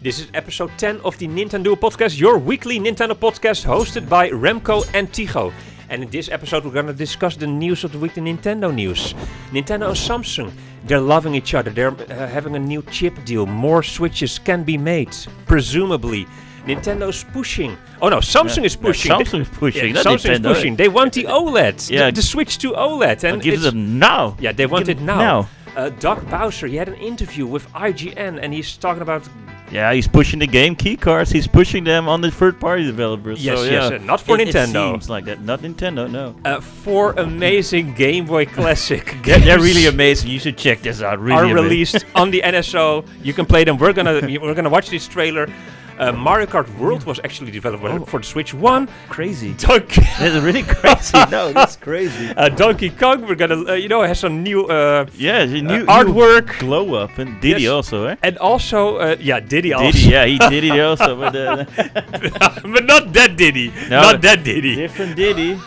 This is episode 10 of the NintenDUO Podcast, your weekly Nintendo podcast hosted by Remco and Tycho. And in this episode we're going to discuss the news of the week, the Nintendo news. Nintendo and Samsung, they're loving each other. They're having a new chip deal. More Switches can be made, presumably. Nintendo's pushing. Oh no, Samsung is pushing. Samsung is pushing. Samsung is pushing. They want the OLED. Yeah. The Switch to OLED. And give them now. Yeah, they want it now. Doug Bowser, he had an interview with IGN and he's talking about... Yeah, he's pushing the game key cards. He's pushing them on the third-party developers. Yes, so, yes, not for Nintendo. It seems like that. Not Nintendo, no. 4 amazing Game Boy Classic games. They're really amazing. You should check this out. Really are released on the NSO. You can play them. We're gonna watch this trailer. Mario Kart World was actually developed for the Switch 1. Crazy. That's really crazy. No, that's crazy. Donkey Kong, we're gonna, has some new new artwork. New glow up. And Diddy also, eh? And also, Diddy also. Diddy, yeah, he did it also. But not that Diddy. No, not that Diddy. Different Diddy.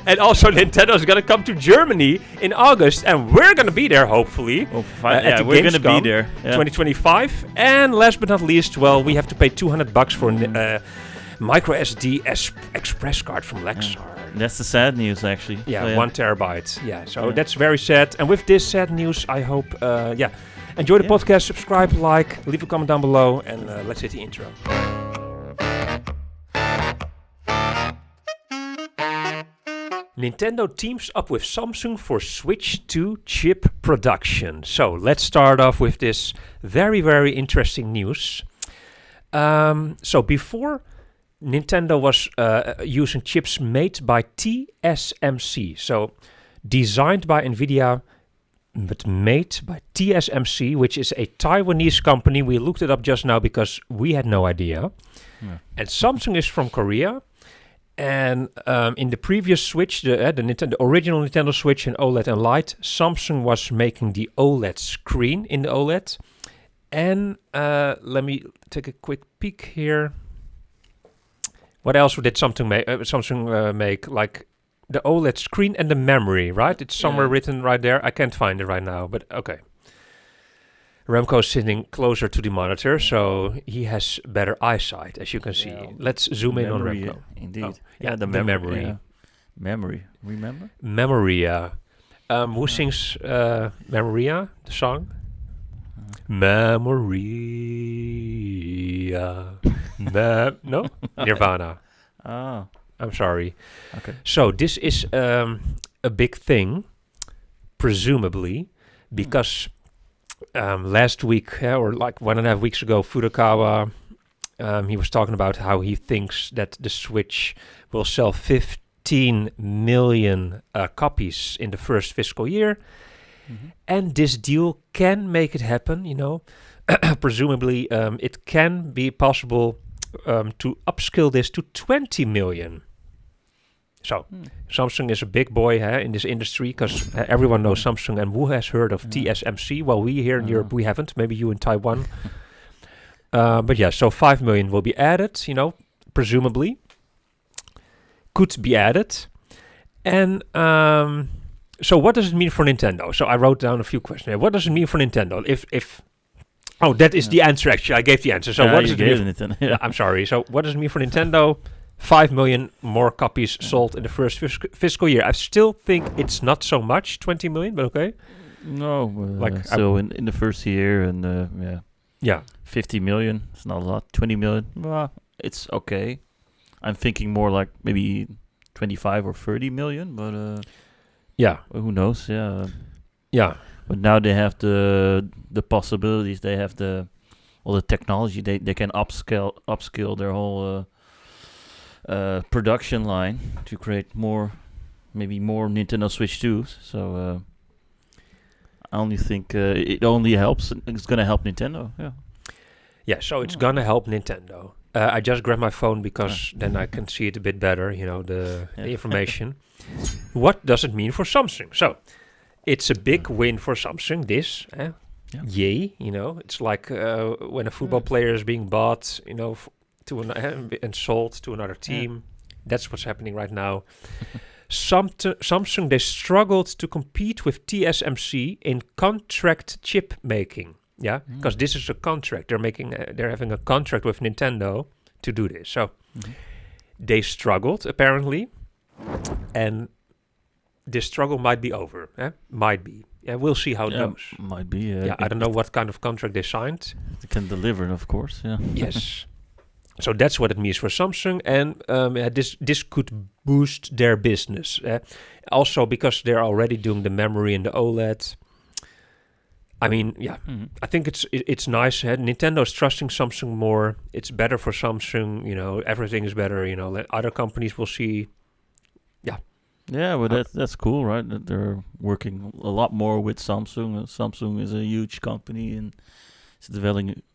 And also Nintendo's gonna come to Germany in August. And we're gonna be there, hopefully. At the we're Gamescom gonna be there. 2025. And last but not least, well, we have to pay $200 for microSD express card from Lexar. That's the sad news, actually. Yeah, 1 terabyte. Yeah, so that's very sad. And with this sad news, I hope, enjoy the podcast, subscribe, like, leave a comment down below, and let's hit the intro. Nintendo teams up with Samsung for Switch 2 chip production. So let's start off with this very, very interesting news. So before, Nintendo was using chips made by TSMC. So designed by NVIDIA, but made by TSMC, which is a Taiwanese company. We looked it up just now because we had no idea. Yeah. And Samsung is from Korea. And in the previous Switch, the original Nintendo Switch in OLED and Lite, Samsung was making the OLED screen in the OLED. And let me take a quick peek here. What else did Samsung make? Like the OLED screen and the memory, right? It's somewhere written right there. I can't find it right now, but okay. Remco's sitting closer to the monitor, so he has better eyesight, as you can see. Let's zoom in on Remco. Indeed. Oh, the memory. Yeah. Memory. Remember? Memoria. Who sings Memoria, the song? Memoria. No? Nirvana. Oh. I'm sorry. Okay. So this is a big thing, presumably, because last week, or like 1.5 weeks ago, Furukawa, he was talking about how he thinks that the Switch will sell 15 million copies in the first fiscal year. Mm-hmm. And this deal can make it happen, Presumably, it can be possible to upscale this to 20 million. So, Samsung is a big boy in this industry because everyone knows Samsung, and who has heard of TSMC? Well, we here in Europe, we haven't. Maybe you in Taiwan. But yeah, so 5 million will be added, presumably. Could be added. And so what does it mean for Nintendo? So I wrote down a few questions here. What does it mean for Nintendo? That is the answer, actually. I gave the answer. So what does it mean? I'm sorry. So what does it mean for Nintendo? 5 million more copies sold in the first fiscal year. I still think it's not so much, 20 million, but okay. No, so in the first year, and 50 million, it's not a lot. 20 million, well, it's okay. I'm thinking more like maybe 25 or 30 million, but who knows? Yeah. But now they have the possibilities. They have the technology. They can upscale their whole production line to create more Nintendo Switch 2s. So I only think it only helps. It's gonna help Nintendo. Yeah. So it's gonna help Nintendo. I just grabbed my phone because then I can see it a bit better. The information. What does it mean for Samsung? So it's a big win for Samsung. This, yay! It's like when a football player is being bought, and sold to another team. That's what's happening right now. Samsung, they struggled to compete with TSMC in contract chip making. Yeah, because this is a contract. They're having a contract with Nintendo to do this. So they struggled apparently, and this struggle might be over. Might be. Yeah, we'll see how it goes. Might be. I don't know what kind of contract they signed. They can deliver, of course. Yeah. Yes. So that's what it means for Samsung, and this could boost their business. Also, because they're already doing the memory and the OLED. I mean, I think it's nice. Nintendo's trusting Samsung more. It's better for Samsung. Everything is better. Other companies will see. Yeah, but that's cool, right? That they're working a lot more with Samsung. Samsung is a huge company and it's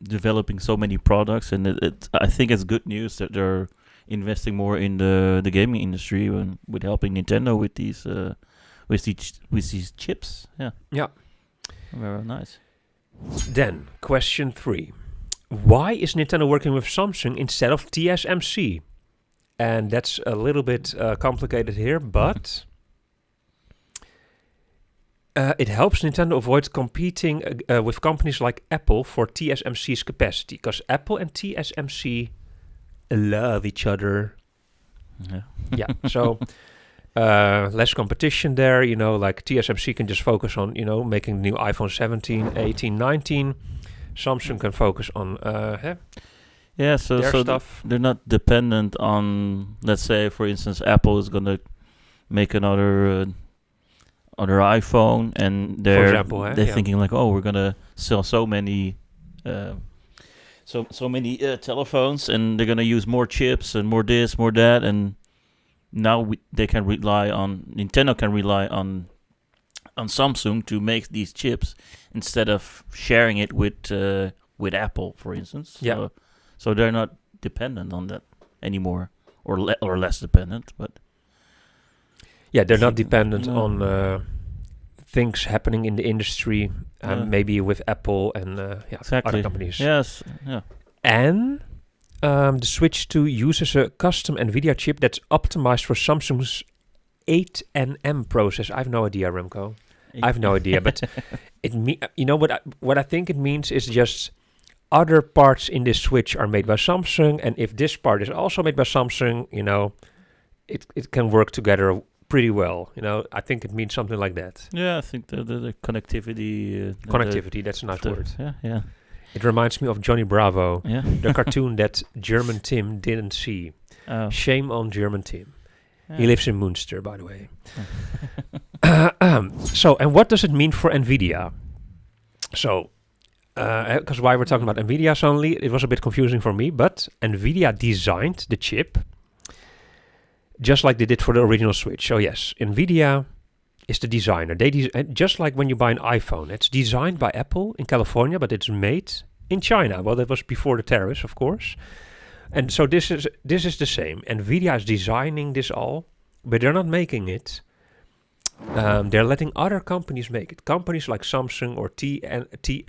developing so many products, and I think it's good news that they're investing more in the gaming industry and with helping Nintendo with these chips. Yeah. Very nice. Then question 3: why is Nintendo working with Samsung instead of TSMC? And that's a little bit complicated here, but it helps Nintendo avoid competing with companies like Apple for TSMC's capacity, because Apple and TSMC love each other. Yeah. So less competition there. Like TSMC can just focus on making the new iPhone 17, 18, 19. Samsung can focus on so stuff. They're not dependent on, let's say, for instance, Apple is going to make another iPhone, and they're thinking like, oh, we're going to sell so many telephones, and they're going to use more chips and more this, more that, and now Nintendo can rely on Samsung to make these chips instead of sharing it with Apple, for instance. Yeah. So they're not dependent on that anymore, or less dependent. But they're not dependent on things happening in the industry, maybe with Apple and other companies. Yes, yeah. And the Switch 2 uses a custom NVIDIA chip that's optimized for Samsung's 8nm process. I have no idea, Remco. I have no idea, but what I think it means is just other parts in this Switch are made by Samsung, and if this part is also made by Samsung, it can work together pretty well. I think it means something like that. Yeah, I think the connectivity. Connectivity, that's a nice word. Yeah. It reminds me of Johnny Bravo, yeah. The cartoon that German Tim didn't see. Oh. Shame on German Tim. Yeah. He lives in Münster, by the way. So, and what does it mean for NVIDIA? So, because why we're talking about NVIDIA suddenly, it was a bit confusing for me, but NVIDIA designed the chip just like they did for the original Switch. So yes, NVIDIA is the designer. Just like when you buy an iPhone, it's designed by Apple in California, but it's made in China. Well, that was before the tariffs, of course. And so this is the same. NVIDIA is designing this all, but they're not making it. They're letting other companies make it. Companies like Samsung or TSMC.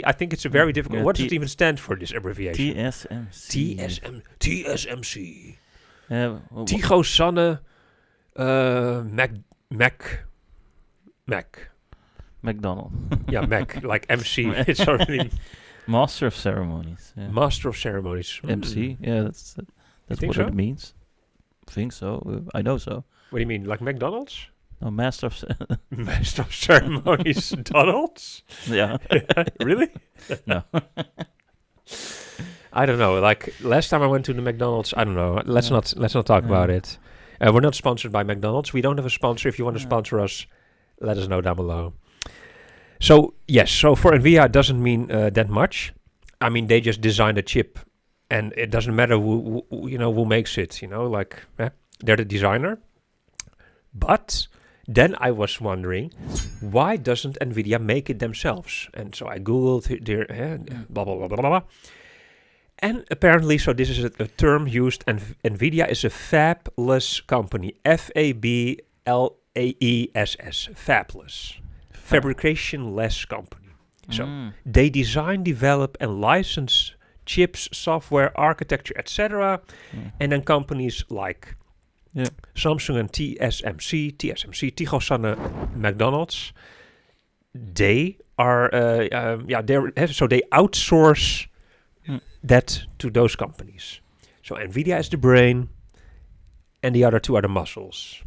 I think it's a very difficult. What does it even stand for, this abbreviation? TSMC. Tycho, Sanne, Mac. McDonald. Yeah, Mac, like MC. It's already Master of Ceremonies. Yeah. Master of Ceremonies. MC. Yeah, that's what it means. I think so. I know so. What do you mean, like McDonald's? No, Master of Ceremonies. Donald's? Yeah. Really? No. I don't know. Like last time I went to the McDonald's, I don't know. Let's not talk about it. We're not sponsored by McDonald's. We don't have a sponsor. If you want to sponsor us, let us know down below. So yes, so for NVIDIA it doesn't mean that much. I mean, they just designed a chip, and it doesn't matter who makes it. They're the designer. But then I was wondering, why doesn't NVIDIA make it themselves? And so I googled blah blah blah blah blah. And apparently, so this is a term used, and NVIDIA is a fabless company. Fabless. Fabless. Fabrication-less company. So they design, develop, and license chips, software, architecture, etc. And then companies like Samsung and TSMC, Tycho, Sanne, McDonald's, they are so they outsource that to those companies. So Nvidia is the brain, and the other two are the muscles.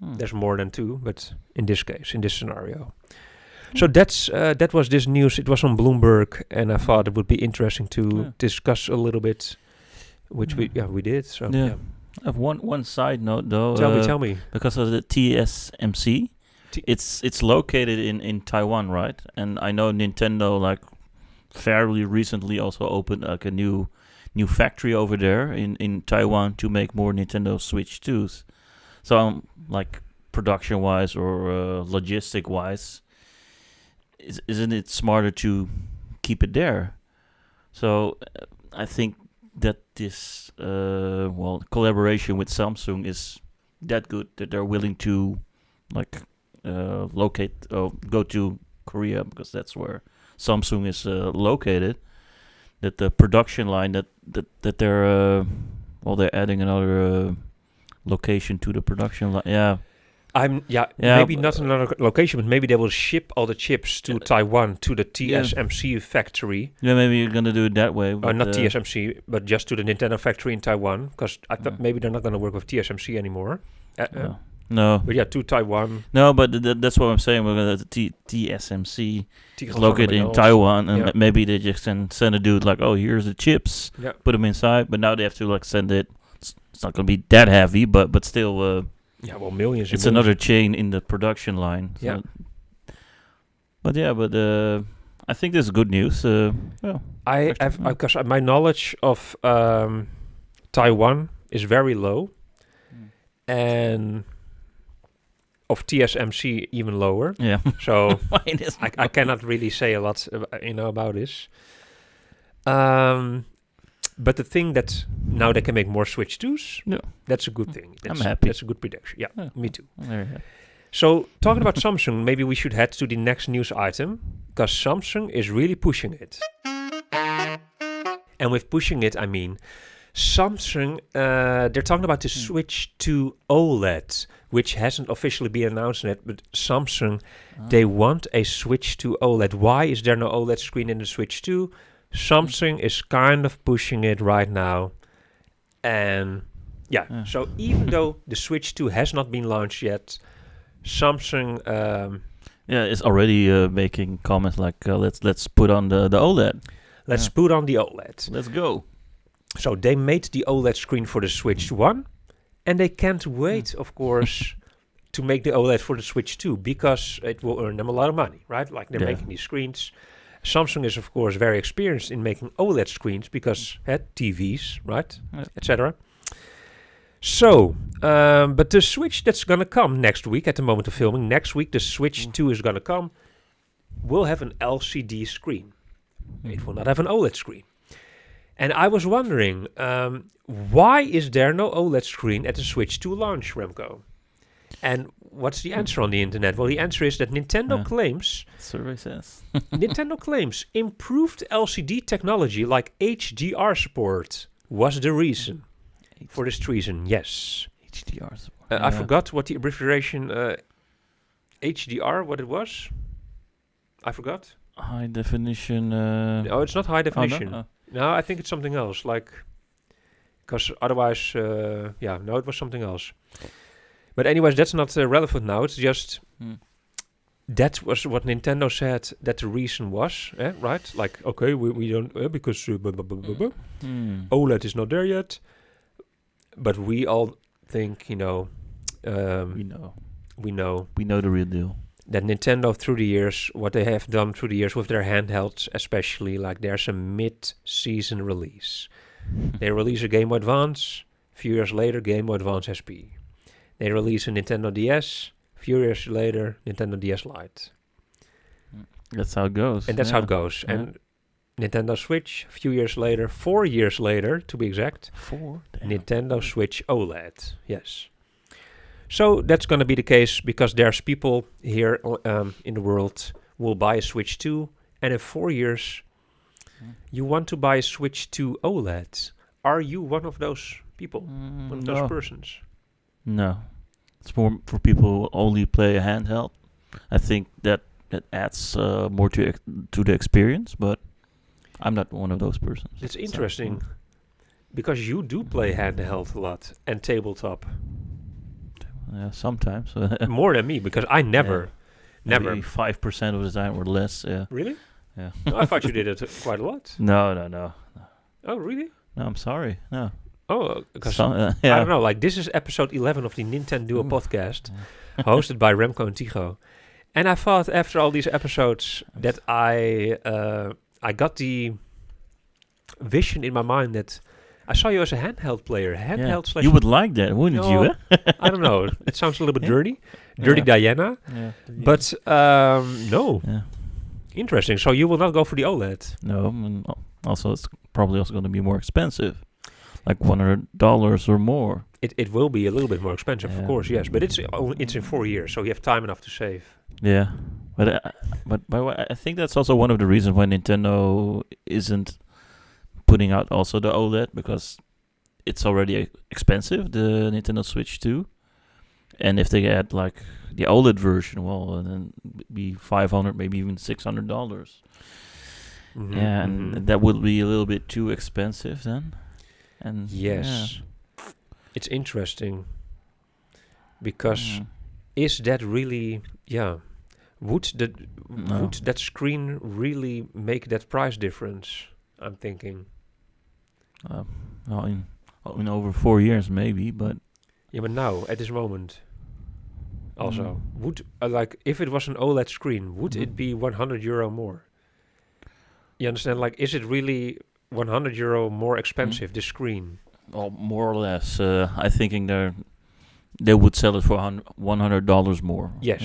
There's more than two, but in this case, in this scenario. So that was this news. It was on Bloomberg, and I thought it would be interesting to discuss a little bit, which we did. So I have one side note though. Tell me. Because of the TSMC, it's located in Taiwan, right? And I know Nintendo fairly recently also opened a new factory over there in Taiwan to make more Nintendo Switch 2s. So production wise or logistic wise, isn't it smarter to keep it there? So I think that this collaboration with Samsung is that good that they're willing to go to Korea, because that's where Samsung is located. That the production line that they're they're adding another location to the production line. Maybe not another location, but maybe they will ship all the chips to Taiwan, to the TSMC factory. Yeah, maybe you're going to do it that way. Or not TSMC, but just to the Nintendo factory in Taiwan, because I thought maybe they're not going to work with TSMC anymore. No. But to Taiwan. No, but that's what I'm saying. We're going to TSMC is located in Taiwan, and maybe they just send a dude here's the chips, put them inside, but now they have to send it. It's not going to be that heavy, but still... millions. It's another chain in the production line. So. But I think this is good news. Because my knowledge of Taiwan is very low, and of TSMC even lower. Yeah. So I cannot really say a lot, about this. But the thing that now they can make more Switch 2s, that's a good thing. I'm happy. That's a good prediction. Yeah, me too. So talking about Samsung, maybe we should head to the next news item, because Samsung is really pushing it. And with pushing it, I mean Samsung, they're talking about the Switch to OLED, which hasn't officially been announced yet, but Samsung, they want a Switch to OLED. Why is there no OLED screen in the Switch 2? Samsung is kind of pushing it right now. And so even though the Switch 2 has not been launched yet, Samsung is already making comments let's put on the OLED. Let's put on the OLED. Let's go. So they made the OLED screen for the Switch 1, and they can't wait, of course, to make the OLED for the Switch 2, because it will earn them a lot of money, right? They're making these screens. Samsung is, of course, very experienced in making OLED screens because TVs, right, etc. So, but the Switch that's going to come next week, at the moment of filming, next week the Switch 2 is going to come, will have an LCD screen. It will not have an OLED screen. And I was wondering, why is there no OLED screen at the Switch 2 launch, Remco? And what's the answer on the internet? Well, the answer is that Nintendo claims... Survey says. Nintendo claims improved LCD technology like HDR support was the reason. For this reason, yes. HDR support. I forgot what the abbreviation HDR, what it was. I forgot. High definition... No, it's not high definition. Oh, no? No, I think it's something else. Because otherwise... it was something else. But anyways, that's not relevant now. It's just that was what Nintendo said that the reason was, right? We don't because OLED is not there yet. But we all think, we know the real deal. That Nintendo through the years, what they have done through the years with their handhelds, especially, there's a mid-season release. They release a Game Boy Advance. A few years later, Game Boy Advance SP. They release a Nintendo DS. A few years later, Nintendo DS Lite. That's how it goes. And that's how it goes. Yeah. And Nintendo Switch, a few years later, 4 years later, to be exact. 4? Damn. Nintendo Switch OLED. Yes. So that's going to be the case because there's people here in the world who will buy a Switch 2. And in 4 years, you want to buy a Switch 2 OLED. Are you one of those people? One of those persons? No. It's more for people who only play a handheld. I think that it adds more to the experience, but I'm not one of those persons. It's interesting because you do play handheld a lot and tabletop. Sometimes more than me, because I never. Maybe 5% of the time or less. Yeah. Really? Yeah. No, I thought you did it quite a lot. No. Oh, really? No, I'm sorry. No. Oh, because I don't know. Like, this is episode 11 of the NintenDUO Podcast, hosted by Remco and Tycho. And I thought after all these episodes that I got the vision in my mind that I saw you as a handheld player. You would like that, wouldn't you? I don't know. It sounds a little bit dirty. Dirty Diana. Yeah. But no. Yeah. Interesting. So you will not go for the OLED? No. And also, it's probably also going to be more expensive. Like $100 or more. It will be a little bit more expensive, of course, yes. But it's in 4 years, so you have time enough to save. Yeah. But I think that's also one of the reasons why Nintendo isn't putting out also the OLED, because it's already expensive, the Nintendo Switch 2. And if they add like the OLED version, well, then it'd be $500, maybe even $600. Mm-hmm, and that would be a little bit too expensive then. And yes, it's interesting because is that really? Yeah, would that screen really make that price difference? I'm thinking. Well, in over 4 years maybe, but but now at this moment, also would like if it was an OLED screen, would it be €100 more? You understand? Like, is it really €100 more expensive, the screen? Well, more or less. I thinking they would sell it for $100 more. Yes.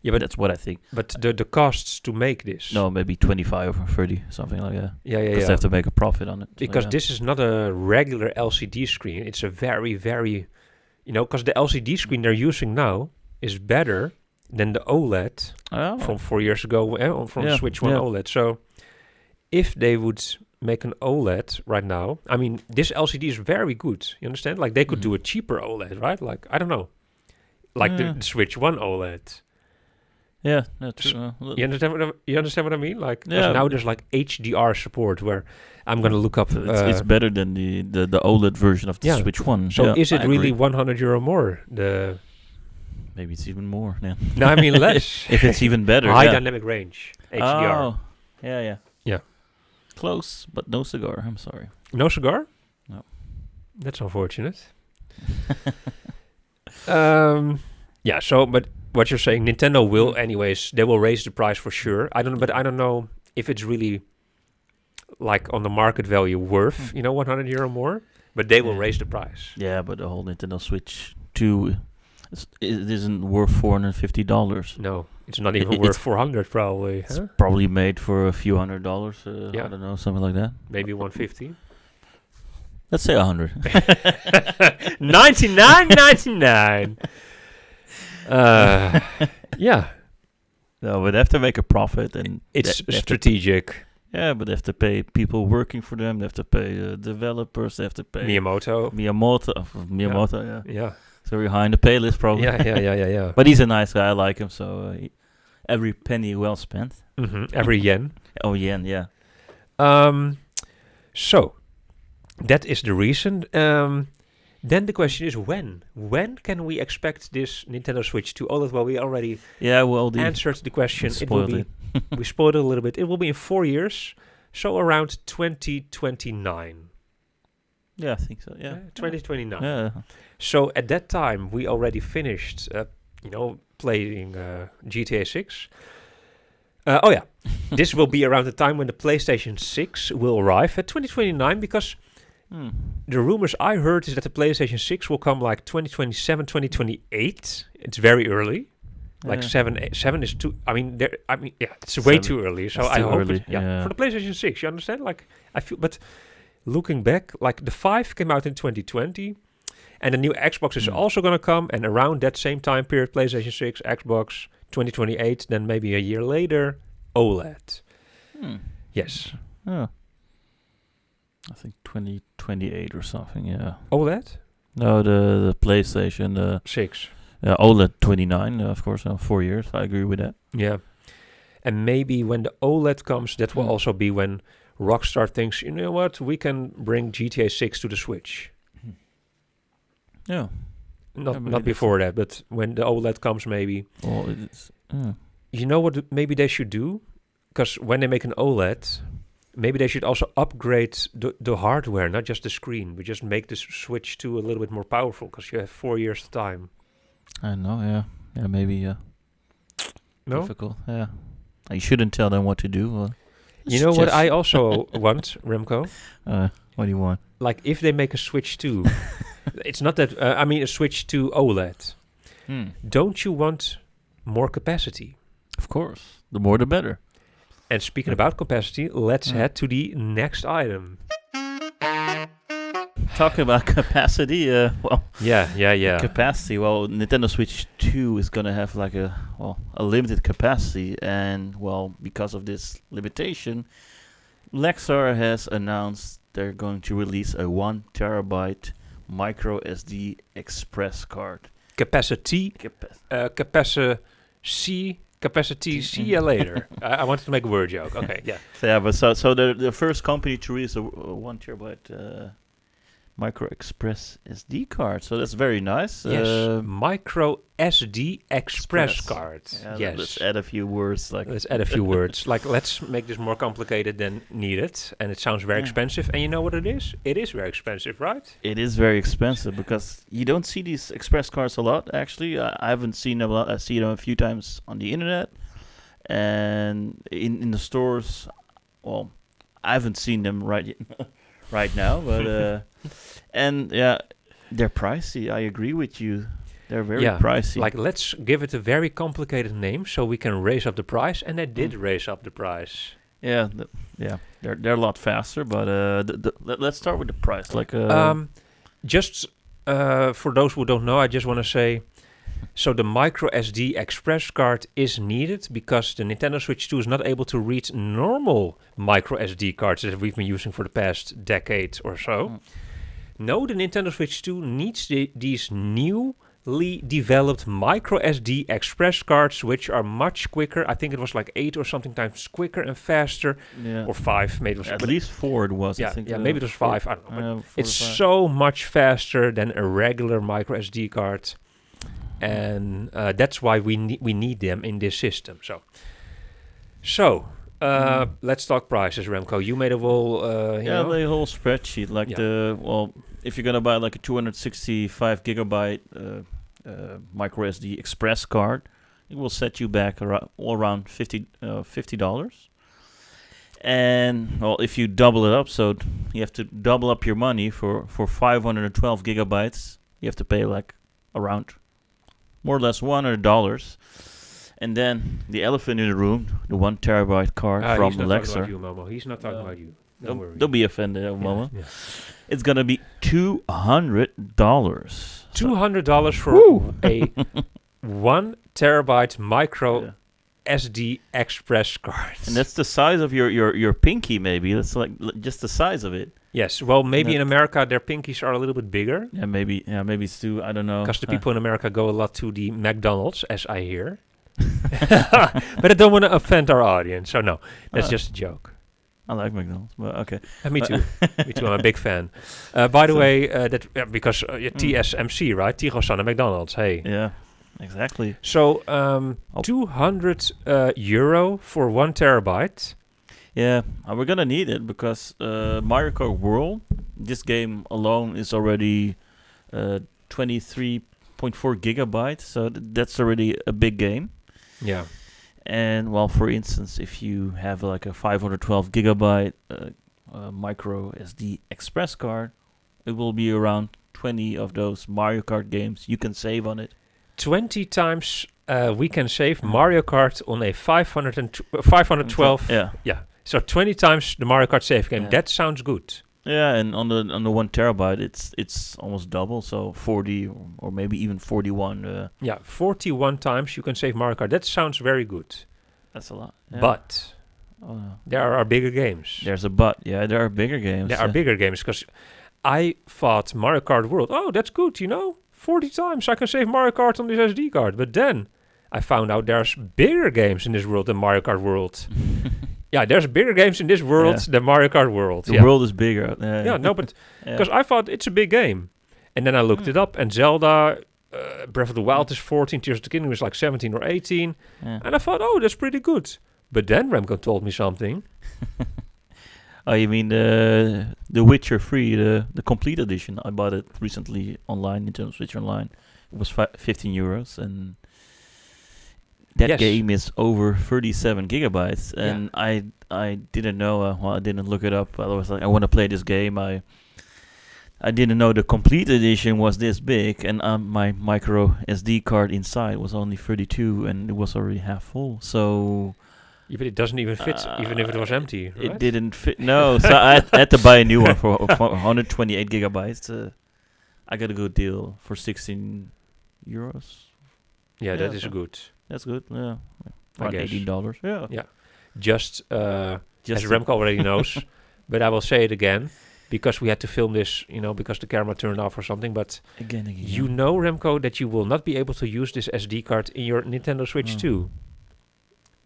Yeah, but that's what I think. But the costs to make this? No, maybe 25 or 30, something like that. Yeah. Because they have to make a profit on it. Because this is not a regular LCD screen. It's a very, very, because the LCD screen they're using now is better than the OLED from 4 years ago, from the Switch 1 OLED. So if they would make an OLED right now, I mean, this LCD is very good. You understand? Like, they could do a cheaper OLED, right? Like, I don't know. Like the Switch 1 OLED. Yeah, that's you understand what I mean? Like, now there's like HDR support where I'm gonna look up. It's better than the OLED version of the Switch 1. So is it really €100 more? Maybe it's even more. Yeah. No, I mean less. If it's even better. High dynamic range HDR. Oh, yeah. Close, but no cigar. I'm sorry. No cigar? No. That's unfortunate. So, but what you're saying, Nintendo will anyways, they will raise the price for sure. I don't know if it's really like on the market value worth, €100 more, but they will raise the price. Yeah, but the whole Nintendo Switch 2 it isn't worth $450. No, it's not even worth $400 probably. It's probably made for a few $100. I don't know, something like that. Maybe $150. Let's say $100. $99.99. Yeah. No, but they have to make a profit, and it's strategic. Yeah, but they have to pay people working for them. They have to pay developers. They have to pay Miyamoto. Yeah. So we're high in the pay list, probably. Yeah. But he's a nice guy. I like him. So every penny well spent. Every yen. Oh, yen, yeah. So that is the reason. Then the question is when? When can we expect this Nintendo Switch 2 OLED? Well, we already answered the question. We spoiled it a little bit. It will be in 4 years, so around 2029. Yeah, I think so. Yeah, 2029. Yeah. So at that time, we already finished, playing GTA 6. This will be around the time when the PlayStation 6 will arrive at 2029, because the rumors I heard is that the PlayStation 6 will come like 2027, 2028. It's very early. Like 7 is too. It's way too early. So I hope for the PlayStation 6. You understand? Like, I feel, but looking back, like the 5 came out in 2020, and the new Xbox is also going to come, and around that same time period, PlayStation 6, Xbox 2028, then maybe a year later, OLED. Yes. Oh. I think 2028 or something. Yeah. OLED? No, the PlayStation 6. OLED 29, of course, 4 years. I agree with that. Yeah. And maybe when the OLED comes, that will also be when Rockstar thinks, you know what, we can bring GTA 6 to the Switch. Yeah. Not before that, but when the OLED comes, maybe. Well, it's... You know what maybe they should do? Because when they make an OLED, maybe they should also upgrade the hardware, not just the screen, but just make the Switch 2 a little bit more powerful, because you have 4 years time. I know, yeah. Yeah, maybe, yeah. No? Difficult, yeah. You shouldn't tell them what to do. You know what I also want, Remco? What do you want? Like, if they make a Switch 2, it's not that... a Switch 2 OLED. Don't you want more capacity? Of course. The more, the better. And speaking about capacity, let's head to the next item. Talking about capacity, Yeah. Capacity, well, Nintendo Switch 2 is going to have like a limited capacity. And, well, because of this limitation, Lexar has announced they're going to release a 1 terabyte microSD express card. Capacity, see you later. I wanted to make a word joke. Okay, yeah. Yeah, but so the first company to release a 1 terabyte micro express SD card. So that's very nice. Yes, micro SD express card. Yeah, yes. Let's add a few words. Let's add a few words. Like, let's make this more complicated than needed. And it sounds very expensive. And you know what it is? It is very expensive, right? It is very expensive because you don't see these express cards a lot, actually. I haven't seen them a lot. I see them a few times on the internet. And in the stores, well, I haven't seen them right now. But and yeah, they're pricey. I agree with you. They're very pricey. Like, let's give it a very complicated name so we can raise up the price. And they did raise up the price. Yeah, they're a lot faster. But let's start with the price. Like, just for those who don't know, I just want to say, so the micro SD express card is needed because the Nintendo Switch 2 is not able to read normal micro SD cards that we've been using for the past decade or so. No, the Nintendo Switch 2 needs these newly developed micro SD express cards, which are much quicker. I think it was like 8 or something times quicker and faster, or 5. Maybe it was at least 4. It was. Yeah, I think, maybe it was 5. I don't know. But it's 5. so much faster than a regular micro SD card. And that's why we need them in this system. So let's talk prices, Remco. You made a whole the whole spreadsheet. Like if you're gonna buy like a 265 gigabyte micro SD express card, it will set you back around $50. And well, if you double it up, so you have to double up your money for 512 gigabytes. You have to pay like around more or less $100. And then the elephant in the room, the 1 terabyte card from Lexar. He's not talking about you. Don't be offended, Momo. Yeah. It's gonna be $200. $200 for a 1 terabyte micro SD express card. And that's the size of your pinky, maybe. That's like just the size of it. Yes, well, maybe in America their pinkies are a little bit bigger. Yeah, maybe it's too. I don't know. Because the people in America go a lot to the McDonald's, as I hear. But I don't want to offend our audience, so no, that's just a joke. I like McDonald's, but okay. Me too. Me too. I'm a big fan. By the way, because TSMC, right? Tigo-san and McDonald's. Hey. Yeah, exactly. So 200 euro for 1 terabyte. Yeah, we're gonna need it because Mario Kart World, this game alone is already 23.4 gigabytes, so that's already a big game. Yeah. And well, for instance, if you have like a 512 gigabyte micro SD express card, it will be around 20 of those Mario Kart games you can save on it. 20 times we can save Mario Kart on a 512. Yeah. So 20 times the Mario Kart save game. Yeah. That sounds good. Yeah, and on the 1 terabyte, it's almost double, so 40 or maybe even 41. 41 times you can save Mario Kart. That sounds very good. That's a lot. Yeah. But there are bigger games. There's a but. Yeah, there are bigger games. There are bigger games because I thought Mario Kart World, that's good, 40 times I can save Mario Kart on this SD card. But then I found out there's bigger games in this world than Mario Kart World. Yeah, there's bigger games in this world than Mario Kart World. The world is bigger. No, but because I thought it's a big game. And then I looked it up, and Zelda, Breath of the Wild is 14, Tears of the Kingdom is like 17 or 18. Yeah. And I thought, that's pretty good. But then Remco told me something. Oh, you mean the Witcher 3, the complete edition? I bought it recently online, Nintendo Switch Online. It was 15 euros, and that game is over 37 gigabytes. And I didn't know, I didn't look it up. I was like, I want to play this game. I didn't know the complete edition was this big, and my micro SD card inside was only 32, and it was already half full. So... Yeah, but it doesn't even fit, even if it was empty, right? It didn't fit. No, so I had to buy a new one for 128 gigabytes. I got a good deal for 16 euros. Yeah, that is good. That's good. Yeah, around $18. Yeah. Yeah. Just as Remco already knows, but I will say it again because we had to film this, because the camera turned off or something. But again. You know, Remco, that you will not be able to use this SD card in your Nintendo Switch 2.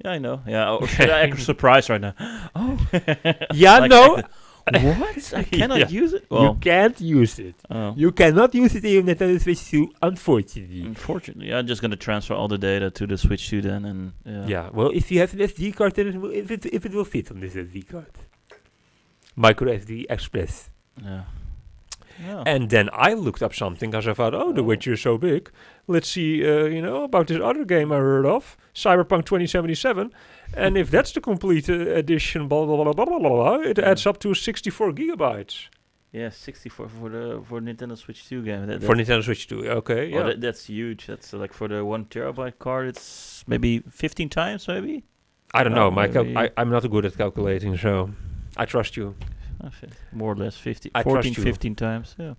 Yeah, I know. Yeah, I'm surprised right now. Oh, yeah, no. What? I cannot use it. Well, you can't use it. Oh. You cannot use it in your Nintendo Switch 2, unfortunately. Unfortunately, I'm just gonna transfer all the data to the Switch 2 then, and yeah. Well, if you have an SD card, then if it will fit on this SD card, micro SD Express. Yeah. Yeah. And then I looked up something because I thought, The Witcher is so big. Let's see, about this other game I heard of, Cyberpunk 2077. And if that's the complete edition, blah, blah, blah, blah, blah, blah, it adds up to 64 gigabytes. Yeah, 64 for Nintendo Switch 2 game. For Nintendo Switch 2, okay. Yeah. That's huge. That's like for the 1 terabyte card, it's maybe 15 times, maybe? I don't know. I'm not good at calculating, so I trust you. More or less 15 times. Yeah.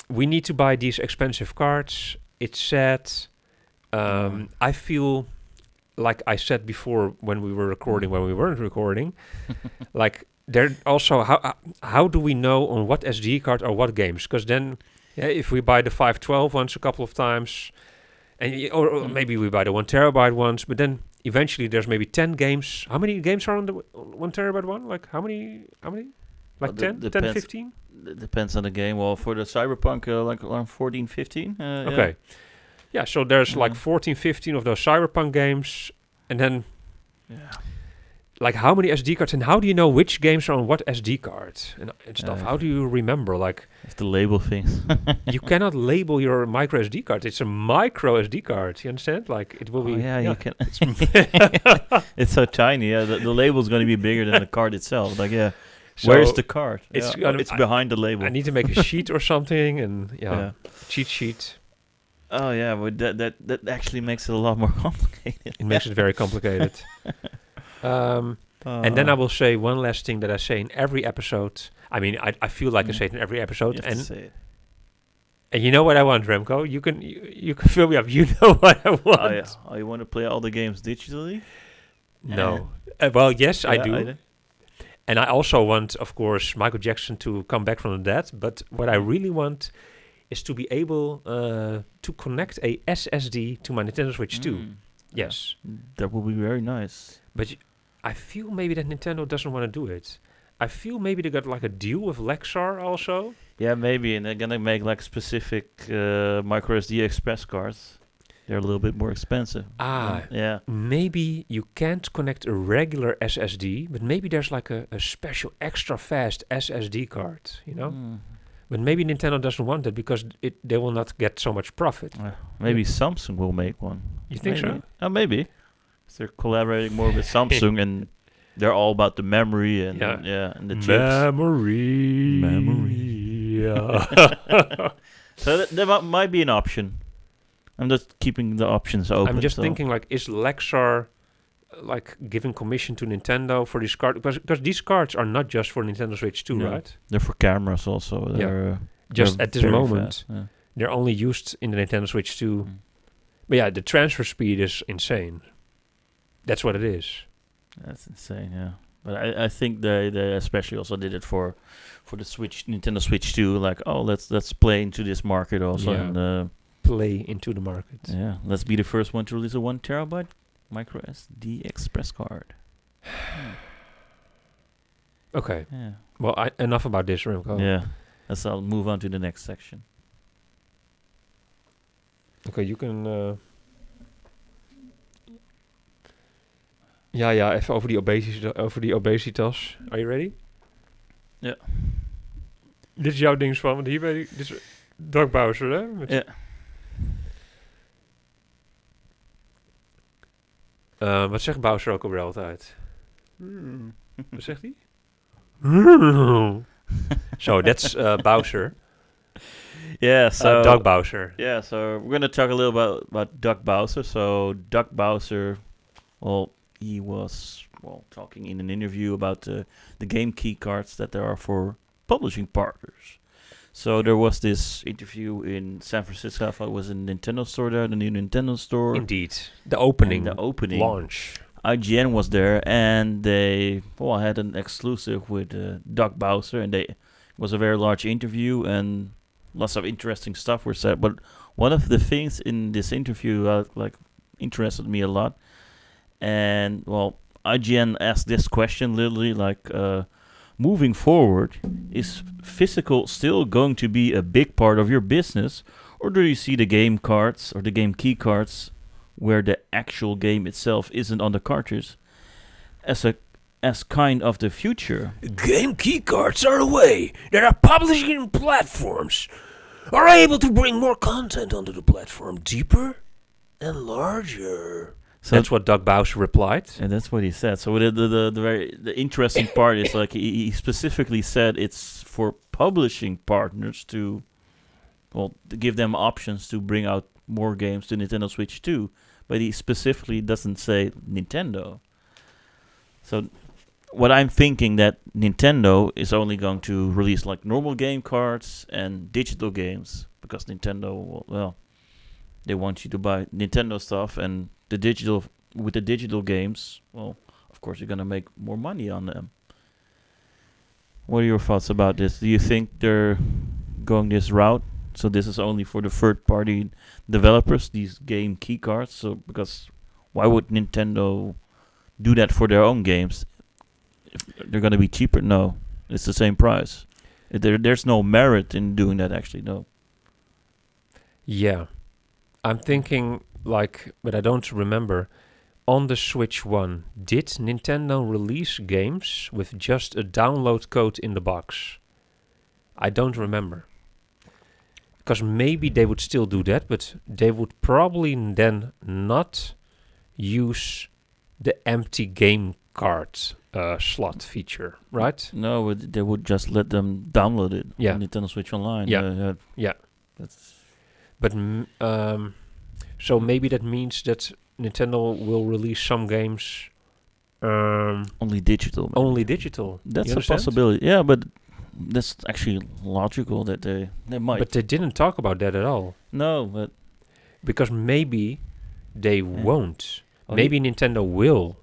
We need to buy these expensive cards. It's sad. I feel like I said before when we were recording, when we weren't recording, like there also how do we know on what SD card or what games? Because then, if we buy the 512 ones a couple of times, and or maybe we buy the 1 terabyte ones, but then eventually there's maybe 10 games. How many games are on the 1 terabyte one? Like how many? Like 10, 15? It depends on the game. Well, for the Cyberpunk, like around 14, 15. Okay. Yeah, so there's like 14, 15 of those Cyberpunk games. And then, like how many SD cards? And how do you know which games are on what SD card and stuff? How do you remember? Like, you have to label things. You cannot label your micro SD card. It's a micro SD card. You understand? Like it will be. You can. It's so tiny. Yeah, the label is going to be bigger than the card itself. Like, so where's the card? It's behind the label. I need to make a sheet or something, and cheat sheet. Oh yeah, but that actually makes it a lot more complicated. It makes it very complicated. And then I will say one last thing that I say in every episode. I mean, I feel like I say it in every episode. You have to say it. And you know what I want, Remco? You can fill me up. You know what I want. Oh yeah. Oh, you want to play all the games digitally? No. Well, yes, I do. And I also want, of course, Michael Jackson to come back from the dead. But what I really want is to be able to connect a SSD to my Nintendo Switch 2. Yes. That would be very nice. But I feel maybe that Nintendo doesn't want to do it. I feel maybe they got like a deal with Lexar also. Yeah, maybe. And they're going to make like specific microSD express cards. They're a little bit more expensive. Yeah. Maybe you can't connect a regular SSD, but maybe there's like a special extra fast SSD card, But maybe Nintendo doesn't want that because they will not get so much profit. Maybe Samsung will make one. You think so? Maybe. They're collaborating more with Samsung and they're all about the memory and and the chips. Memory. Yeah. So that might be an option. I'm just keeping the options open. I'm just thinking, like, is Lexar like giving commission to Nintendo for these cards? Because these cards are not just for Nintendo Switch 2, right? They're for cameras also. Just at this moment, they're only used in the Nintendo Switch 2. But the transfer speed is insane. That's what it is. That's insane, yeah. But I think they especially also did it for the Switch, Nintendo Switch 2. Like, let's play into this market also. Yeah. And play into the market. Yeah, let's be the first one to release a 1 terabyte microSD express card. Okay. Yeah. Well, enough about this, Remco. Yeah. I'll move on to the next section. Okay, you can... Ja, even over die obesitas. Are you ready? Ja. Dit is jouw ding van, want hier weet ik... Dit is Doug Bowser, hè? Ja. Wat zegt Bowser ook alweer altijd? Wat zegt hij? So, that's Bowser. Yeah, so... Doug Bowser. Yeah, so we're going to talk a little about Doug Bowser. So, Doug Bowser, well, he was, talking in an interview about the game key cards that there are for publishing partners. So, there was this interview in San Francisco. I thought it was in Nintendo store there, the new Nintendo store. Indeed. The opening. Launch. IGN was there, and they had an exclusive with Doug Bowser, and it was a very large interview, and lots of interesting stuff were said. But one of the things in this interview interested me a lot, and IGN asked this question literally moving forward, is physical still going to be a big part of your business, or do you see the game cards or the game key cards where the actual game itself isn't on the cartridge as kind of the future? Game key cards are a way that our publishing platforms are able to bring more content onto the platform deeper and larger. So that's what Doug Bowser replied. And that's what he said. So the interesting part is he specifically said it's for publishing partners to give them options to bring out more games to Nintendo Switch 2, but he specifically doesn't say Nintendo. So what I'm thinking that Nintendo is only going to release normal game cards and digital games, because Nintendo, they want you to buy Nintendo stuff, and the digital games, of course you're going to make more money on them. What are your thoughts about this? Do you think they're going this route? So this is only for the third-party developers, these game key cards. So because why would Nintendo do that for their own games? If they're going to be cheaper? No, it's the same price. There's no merit in doing that, actually. No. Yeah, I'm thinking but I don't remember. On the Switch 1, did Nintendo release games with just a download code in the box? I don't remember. Because maybe they would still do that, but they would probably then not use the empty game card slot feature, right? No, they would just let them download it on Nintendo Switch Online. Yeah. So maybe that means that Nintendo will release some games only digital. Maybe. Only digital. That's a possibility. Yeah, but that's actually logical that they might. But they didn't talk about that at all. No, but because maybe they won't. Maybe Nintendo will.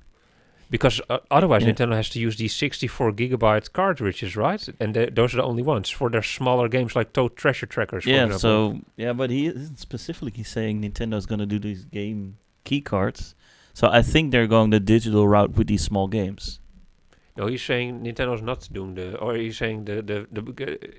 Because otherwise Nintendo has to use these 64 gigabyte cartridges, right? And those are the only ones for their smaller games like Toad Treasure Trackers, for example. But he isn't specifically saying Nintendo is going to do these game key cards. So I think they're going the digital route with these small games. No, he's saying Nintendo's not doing he's saying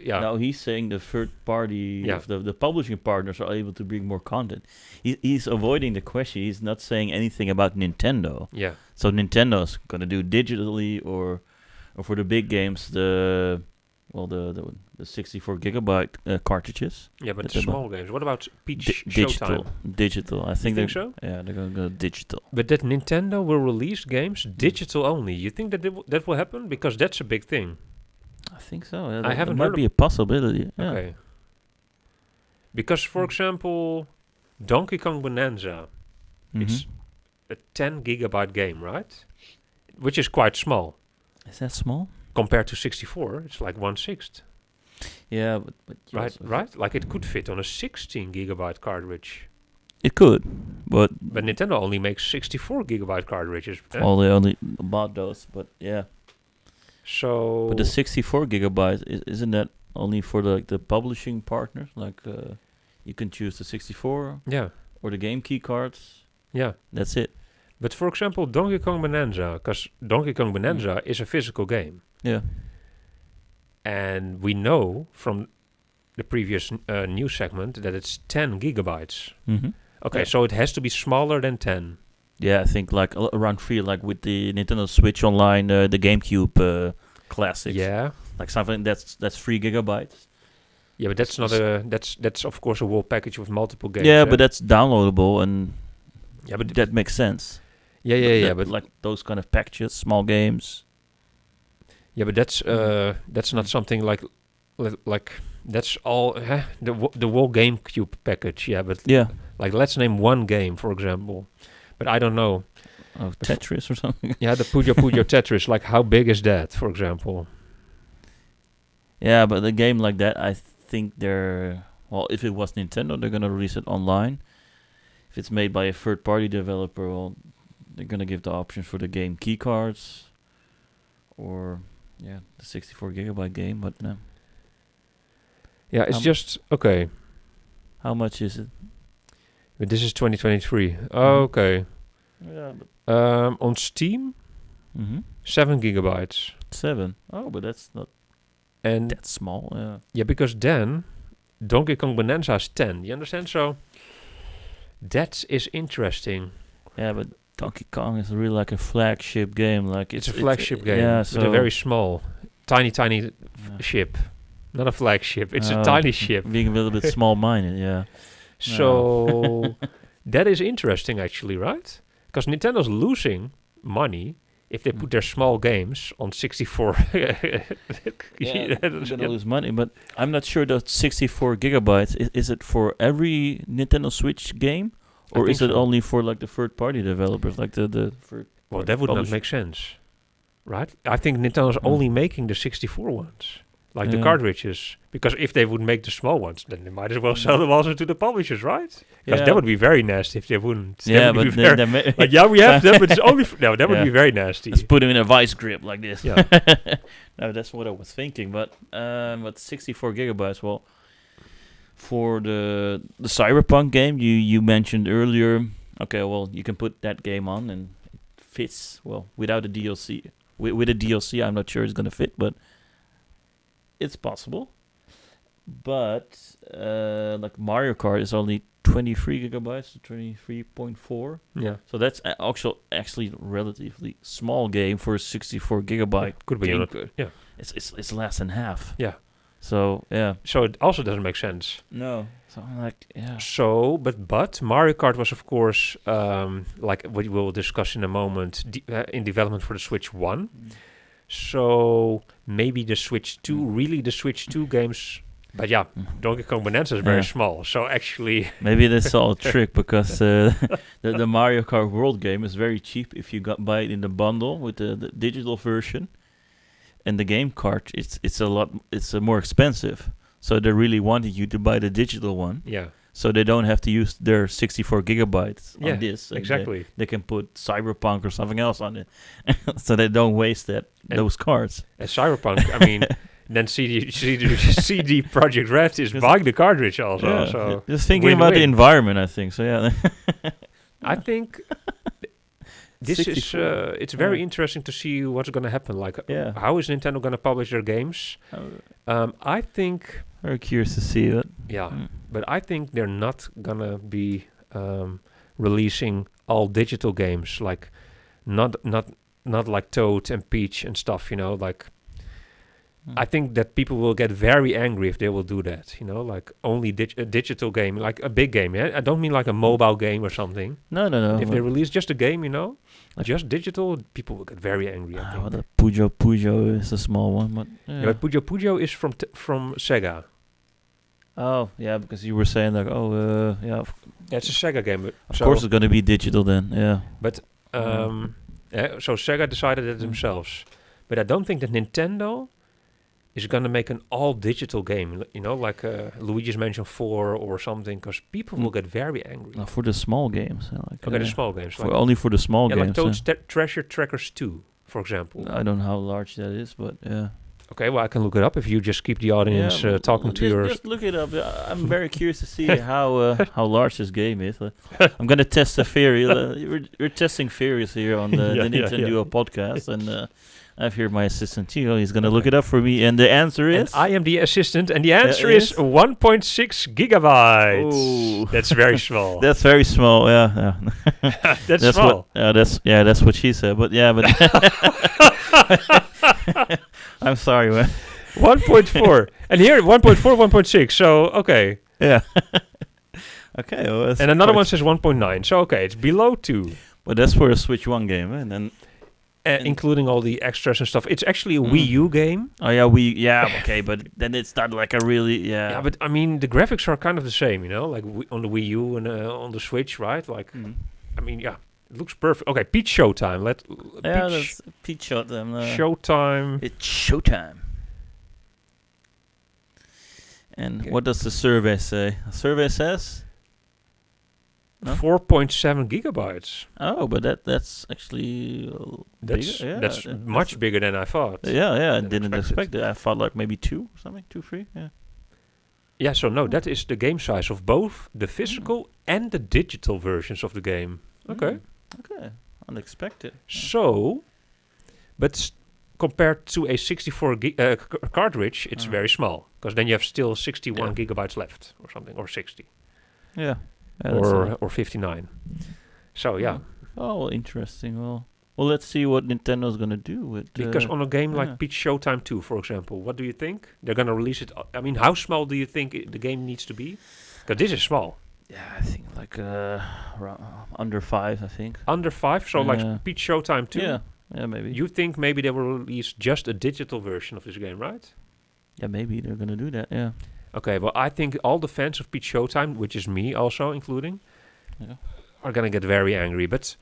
No, he's saying the third party, the publishing partners are able to bring more content. He's avoiding the question. He's not saying anything about Nintendo. Yeah. So Nintendo's gonna do digitally or for the big games the 64 gigabyte cartridges. Yeah, but the small games. What about Peach Digital. Showtime? Digital. I think so. Yeah, they're gonna go digital. But that Nintendo will release games digital only. You think that will happen? Because that's a big thing. I think so. Yeah, I haven't heard. Might be a possibility. Yeah. Okay. Because, for example, Donkey Kong Bonanza, it's a 10 gigabyte game, right? Which is quite small. Is that small? Compared to 64, it's like 1/6. Yeah, but right? Like it could fit on a 16 gigabyte cartridge. It could, but Nintendo only makes 64 gigabyte cartridges. Well, they only bought those, but yeah. So, but the 64 gigabytes isn't that only for the publishing partners? Like you can choose the 64, or the game key cards. Yeah, that's it. But for example, Donkey Kong Bonanza, because Donkey Kong Bonanza is a physical game. Yeah, and we know from the previous news segment that it's 10 gigabytes. Okay, so it has to be smaller than 10. Yeah, I think like around 3, like with the Nintendo Switch Online, the GameCube classics. Yeah, like something that's 3 gigabytes. Yeah, but that's not that's of course a whole package with multiple games. Yeah, but that's downloadable, and but that makes sense. Yeah, but like those kind of packages, small games. Yeah, but that's not something like that's all the whole GameCube package. Yeah, but like let's name one game, for example. But I don't know. Oh, Tetris or something. Yeah, the Puyo Puyo Tetris. Like, how big is that, for example? Yeah, but a game like that, I think if it was Nintendo, they're gonna release it online. If it's made by a third-party developer, well, they're gonna give the options for the game key cards, or the 64 gigabyte game. But no. Yeah, it's just okay. How much is it? But this is 2023. Oh, okay. Yeah. On Steam, 7 gigabytes. 7. Oh, but that's not. And that's small. Yeah. Yeah, because then Donkey Kong Bonanza is 10. You understand? So that is interesting. Yeah, but Donkey Kong is really like a flagship game. Like it's a flagship game. Yeah, so a very small, tiny ship. Not a flagship. It's a tiny ship. Being a little bit small-minded. Yeah. So that is interesting, actually, right? Because Nintendo's losing money if they put their small games on 64. They're gonna lose money, but I'm not sure that 64 gigabytes is it for every Nintendo Switch game, or is it only for like the third-party developers, like the Well, that would not make sense, right? I think Nintendo's only making the 64 ones. Like the cartridges, because if they would make the small ones, then they might as well sell them also to the publishers, right? Because that would be very nasty if they wouldn't. Yeah, but we have them, but it's only that would be very nasty. Let's put them in a vice grip like this. Yeah, no, that's what I was thinking. But 64 gigabytes. Well, for the Cyberpunk game you mentioned earlier, okay, well you can put that game on and it fits well without a DLC. With a DLC, I'm not sure it's gonna fit, but. It's possible, but like Mario Kart is only 23 gigabytes, 23.4. Yeah. So that's actually relatively small game for a 64 gigabyte. Could be. Yeah. It's less than half. Yeah. So yeah. So it also doesn't make sense. No. So I'm like So but Mario Kart was of course like what we'll discuss in a moment in development for the Switch 1. So maybe the Switch 2, really the Switch 2 games, but Donkey Kong Bonanza is very small. So actually, maybe that's all a trick because the Mario Kart World game is very cheap if you buy it in the bundle with the digital version, and the game cart it's more expensive. So they really wanted you to buy the digital one. Yeah. So they don't have to use their 64 gigabytes on this. Exactly. They can put Cyberpunk or something else on it. So they don't waste those cards. And Cyberpunk, I mean, then CD Projekt Red is buying the cartridge also. Yeah, so just thinking about the environment, I think. So yeah. I think this 64. Is it's very interesting to see what's going to happen. Like, how is Nintendo going to publish their games? I think... Very curious to see it. Yeah, but I think they're not gonna be releasing all digital games, like not like Toad and Peach and stuff. You know, like I think that people will get very angry if they will do that. You know, like only a digital game, like a big game. Yeah, I don't mean like a mobile game or something. No. If they release just a game, you know, just digital, people will get very angry. I think. Well, the Puyo is a small one, but but Puyo is from Sega. Oh yeah, because you were saying like, it's a Sega game. Of course, it's going to be digital then. Yeah, but so Sega decided it themselves. But I don't think that Nintendo is going to make an all digital game. You know, like Luigi's Mansion 4 or something, because people will get very angry. For the small games, the small games. Only for the small games. Like Toad's Treasure Trackers 2, for example? I don't know how large that is, but yeah. Okay, well, I can look it up if you just keep the audience talking to yours. Just look it up. I'm very curious to see how large this game is. I'm going to test a theory. We're testing theories here on the NintenDUO podcast, and I have here my assistant Tio. He's going to look it up for me, and the answer is... And I am the assistant, and the answer is 1.6 gigabytes. Oh. That's very small. That's very small, yeah. That's small. That's what she said, but... I'm sorry, man. 1.4. And here, 1.4, 1.6. So, okay. Yeah. Okay. Well, and another one says 1.9. So, okay, it's below 2. But that's for a Switch 1 game, and then... including all the extras and stuff. It's actually a Wii U game. Oh, yeah, yeah, okay, but then it's not like a really, Yeah, but I mean, the graphics are kind of the same, you know? Like on the Wii U and on the Switch, right? Like, I mean, yeah. It looks perfect. Okay, Peach Showtime. That's Peach Showtime. Showtime. It's Showtime. And what does the survey say? The survey says 4.7 gigabytes. Oh, but that's actually that's much bigger than I thought. Yeah. I didn't expect it. I thought like maybe 2 or something, 2, 3. Yeah. Yeah. So no, that is the game size of both the physical and the digital versions of the game. Okay. Okay, unexpected. So, but compared to a 64 cartridge, it's very small, because then you have still 61 gigabytes left, or something, or 60. Yeah. Or 59. So yeah. Oh, interesting. Well, let's see what Nintendo's gonna do with. Because on a game like Peach Showtime 2, for example, what do you think they're gonna release it? I mean, how small do you think the game needs to be? Because this is small. Yeah, I think like under 5, I think. Under 5? So like Peach Showtime 2? Yeah, maybe. You think maybe they will release just a digital version of this game, right? Yeah, maybe they're going to do that, yeah. Okay, well, I think all the fans of Peach Showtime, which is me also including, are going to get very angry. But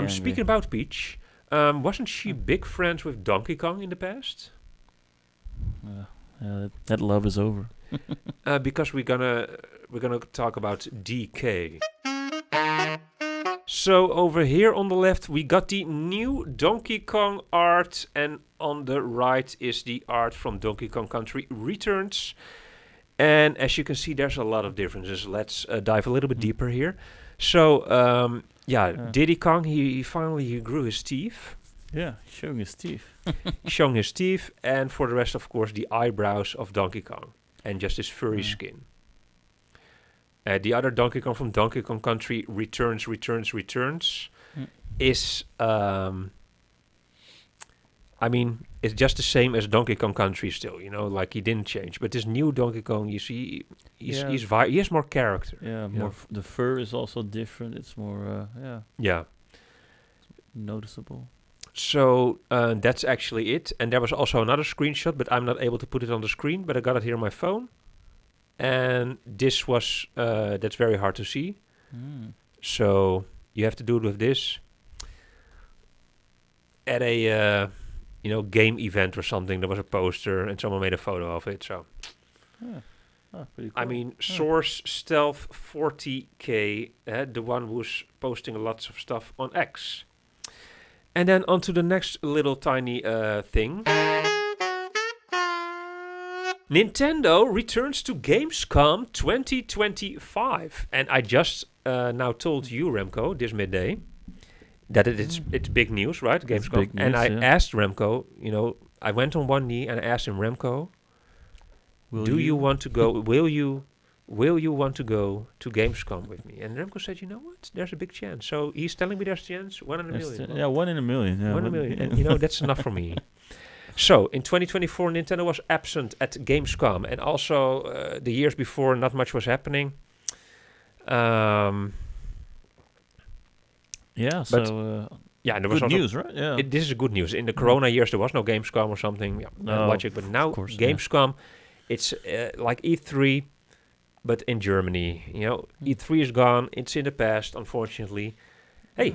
speaking about Peach, wasn't she big friends with Donkey Kong in the past? That love is over. Because we're gonna talk about DK. So over here on the left we got the new Donkey Kong art, and on the right is the art from Donkey Kong Country Returns. And as you can see, there's a lot of differences. Let's dive a little bit deeper here. So Diddy Kong, he finally grew his teeth. Yeah, showing his teeth. Showing his teeth, and for the rest, of course, the eyebrows of Donkey Kong. And just his furry skin. The other Donkey Kong from Donkey Kong Country Returns is, I mean, it's just the same as Donkey Kong Country still, you know, like he didn't change. But this new Donkey Kong, you see, he has more character. Yeah, more the fur is also different. It's more, noticeable. So that's actually it. And there was also another screenshot, but I'm not able to put it on the screen. But I got it here on my phone. And this was, that's very hard to see. So you have to do it with this. At a, game event or something, there was a poster and someone made a photo of it. So, pretty cool. I mean, Source Stealth 40K, the one who's posting lots of stuff on X. And then on to the next little tiny thing. Nintendo returns to Gamescom 2025. And I just now told you, Remco, this midday, that it's big news, right? Gamescom. Big news, and I asked Remco, I went on one knee and I asked him, Remco, will you want to go? Will you want to go to Gamescom with me? And Remco said, you know what? There's a big chance. So he's telling me there's a chance, 1 in a million. Yeah, 1 in a million. Yeah, 1 in a million. And that's enough for me. So in 2024, Nintendo was absent at Gamescom. And also the years before, not much was happening. There was good news, right? Yeah. This is good news. In the Corona years, there was no Gamescom or something. Logic. But now Gamescom, it's like E3, but in Germany. E3 is gone. It's in the past, unfortunately. Hey,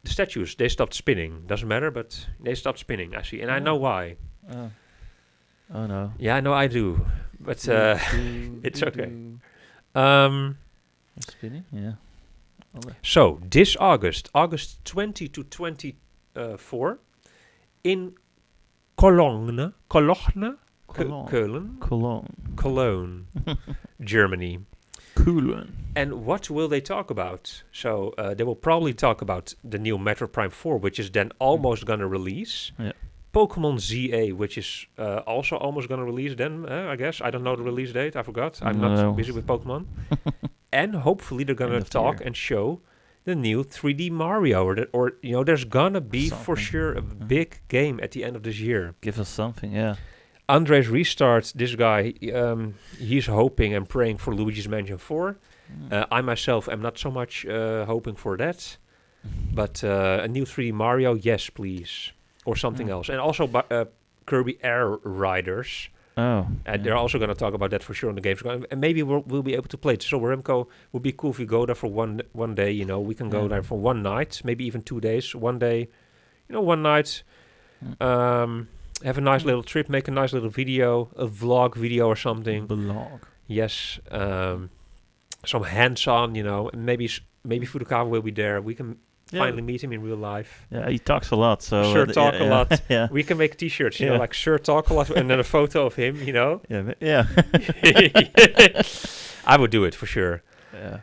the statues, they stopped spinning. Doesn't matter, but they stopped spinning, I see. And I know why. Oh, no. Yeah, I know I do. But it's okay. Spinning? Yeah. So, this August 20 to 24, in Cologne, Germany. Cologne. And what will they talk about? So they will probably talk about the new Metroid Prime 4, which is then almost going to release. Yeah. Pokemon ZA, which is also almost going to release then, I guess. I don't know the release date. I forgot. I'm not busy with Pokemon. And hopefully they're going to talk and show the new 3D Mario. Or there's going to be for sure a big game at the end of this year. Give us something, yeah. Andres Restart, this guy, he's hoping and praying for Luigi's Mansion 4. I myself am not so much hoping for that. But a new 3D Mario, yes, please. Or something else. And also Kirby Air Riders. Oh. And they're also going to talk about that for sure on the Gamescom. And maybe we'll be able to play it. So Remco, would be cool if we go there for one day. We can go there for one night, maybe even 2 days. One day, one night. Have a nice little trip, make a nice little video, a vlog video or something. Vlog. Yes. Some hands-on, and maybe Furukawa will be there. We can finally meet him in real life. Yeah, he talks a lot. So Sir talk a lot. Yeah. We can make T-shirts, like Sir talk a lot, and then a photo of him. Yeah. I would do it for sure. Yeah.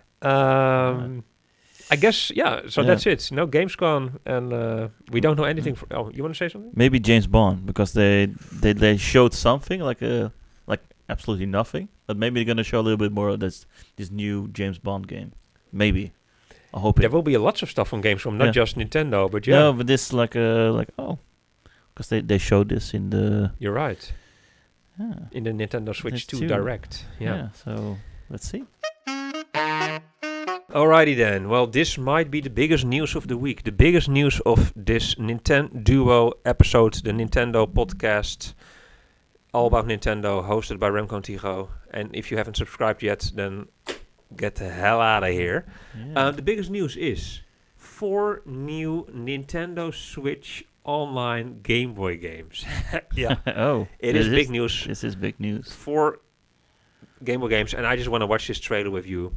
I guess So that's it. Gamescom, and we don't know anything. You want to say something? Maybe James Bond, because they showed something like absolutely nothing, but maybe they're gonna show a little bit more of this new James Bond game. Maybe. I hope there will be lots of stuff on Gamescom, not just Nintendo, but No, but this because they showed this in the. You're right. In the Nintendo Switch 2 Direct. Yeah. So let's see. Alrighty then. Well, this might be the biggest news of the week. The biggest news of this NintenDUO episode, the NintenDUO Podcast, all about Nintendo, hosted by Remco and Tycho. And if you haven't subscribed yet, then get the hell out of here. Yeah. The biggest news is 4 new Nintendo Switch online Game Boy games. Yeah. It is big news. This is big news. 4 Game Boy games, and I just want to watch this trailer with you.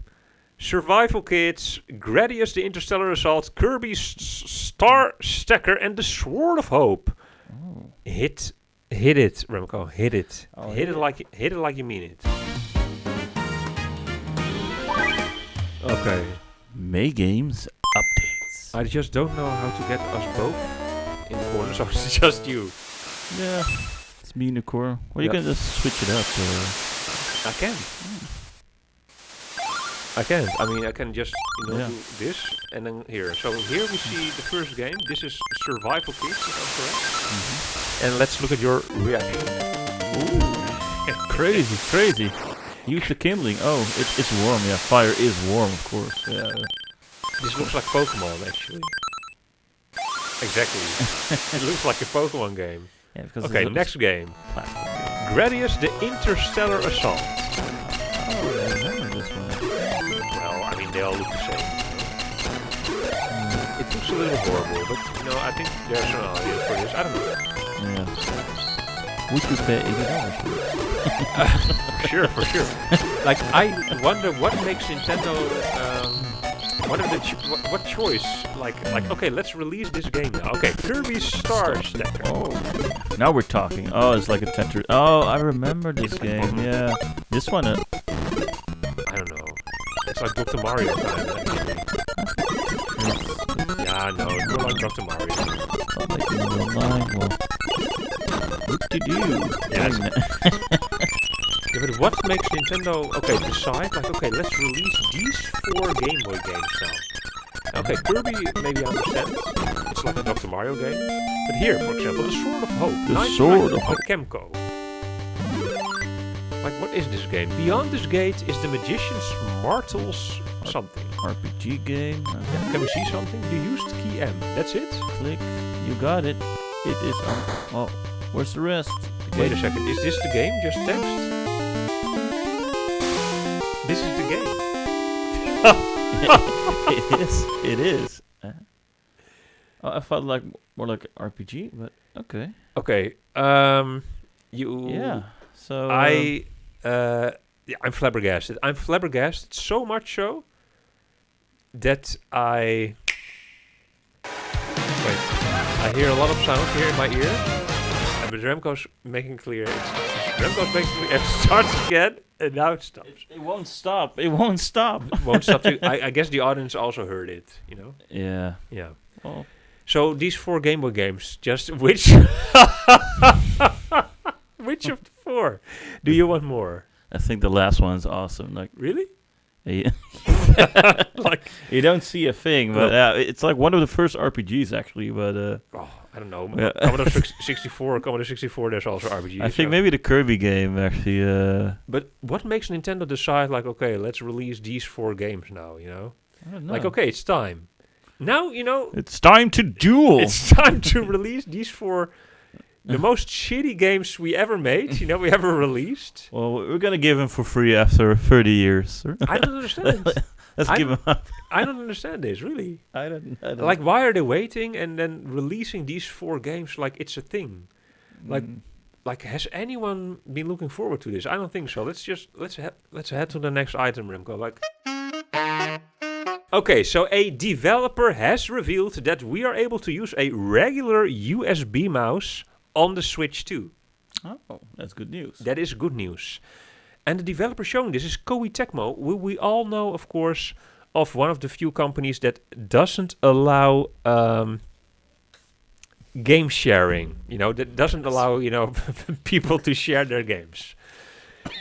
Survival Kids, Gradius the Interstellar Assault, Kirby's Star Stacker, and the Sword of Hope. Oh. Hit it, Remco. Hit it. Hit it like you mean it. Okay. May Games updates. I just don't know how to get us both in the corner, so it's just you. Yeah. It's me in the corner. Well, you can just switch it up. I can. I can't. I mean, I can just do this and then here. So here we see the first game. This is Survival Kids, if I'm correct. Mm-hmm. And let's look at your reaction. Ooh. Crazy. Use the kindling. Oh, it's warm. Yeah, fire is warm, of course. Yeah. This looks like Pokémon, actually. Exactly. It looks like a Pokémon game. Yeah, because okay, next game. Gradius the Interstellar Assault. Oh, I remember this one. They all look the same. It looks a little horrible, but I think there's an audience for this. I don't know. Yeah. Would you pay $80 for sure. Like, I wonder what makes Nintendo. What choice? Like, okay, let's release this game now. Okay, Kirby Star Stacker. Oh, now we're talking. Oh, it's like a Tetris. Oh, I remember this game. Yeah, this one. I don't know. It's like Dr. Mario time. Yeah, no, it's more like Dr. Mario. Like in the line, well, what to do? Yes. Yeah, but what makes Nintendo decide let's release these 4 Game Boy games now? Okay, Kirby maybe I understand. It's like a Dr. Mario game. But here, for example, the Sword of Hope. The Sword of Hope. Kemco. Like, what is this game? Beyond this gate is the Magician's Martels something. RPG game. Yeah, can we see something? You used key M. That's it? Click. You got it. It is on. Oh, where's the rest? Wait a second. Is this the game? Just text? This is the game. It is. I felt like more like RPG, but okay. Okay. Yeah. So I'm flabbergasted. I'm flabbergasted so much so that I I hear a lot of sound here in my ear. But Remco's making clear. It starts again, and now it stops. It won't stop. It won't stop. Won't stop. I guess the audience also heard it, you know? Yeah. Yeah. Well. So these 4 Game Boy games, just which... which of the 4 do you want more? I think the last one's awesome. Like, really? Yeah. Like you don't see a thing, but it's like one of the first RPGs actually. But I don't know. Commodore 64, Commodore 64. There's also RPGs. I think maybe the Kirby game actually. But what makes Nintendo decide like, okay, let's release these 4 games now? You know, I don't know. like okay, it's time. Now you know. It's time to duel. It's time to release these 4. The most shitty games we ever made, you know, we ever released. Well, we're gonna give them for free after 30 years. I don't understand. Let's give them up. I don't understand this, really. I don't like, why are they waiting and then releasing these 4 games like it's a thing? Like, has anyone been looking forward to this? I don't think so. Let's head to the next item, Remco. Like, okay, so a developer has revealed that we are able to use a regular USB mouse on the Switch 2. Oh, that's good news. That is good news. And the developer showing this is Koei Tecmo. We all know, of course, of one of the few companies that doesn't allow game sharing. You know, that doesn't allow, you know, people to share their games.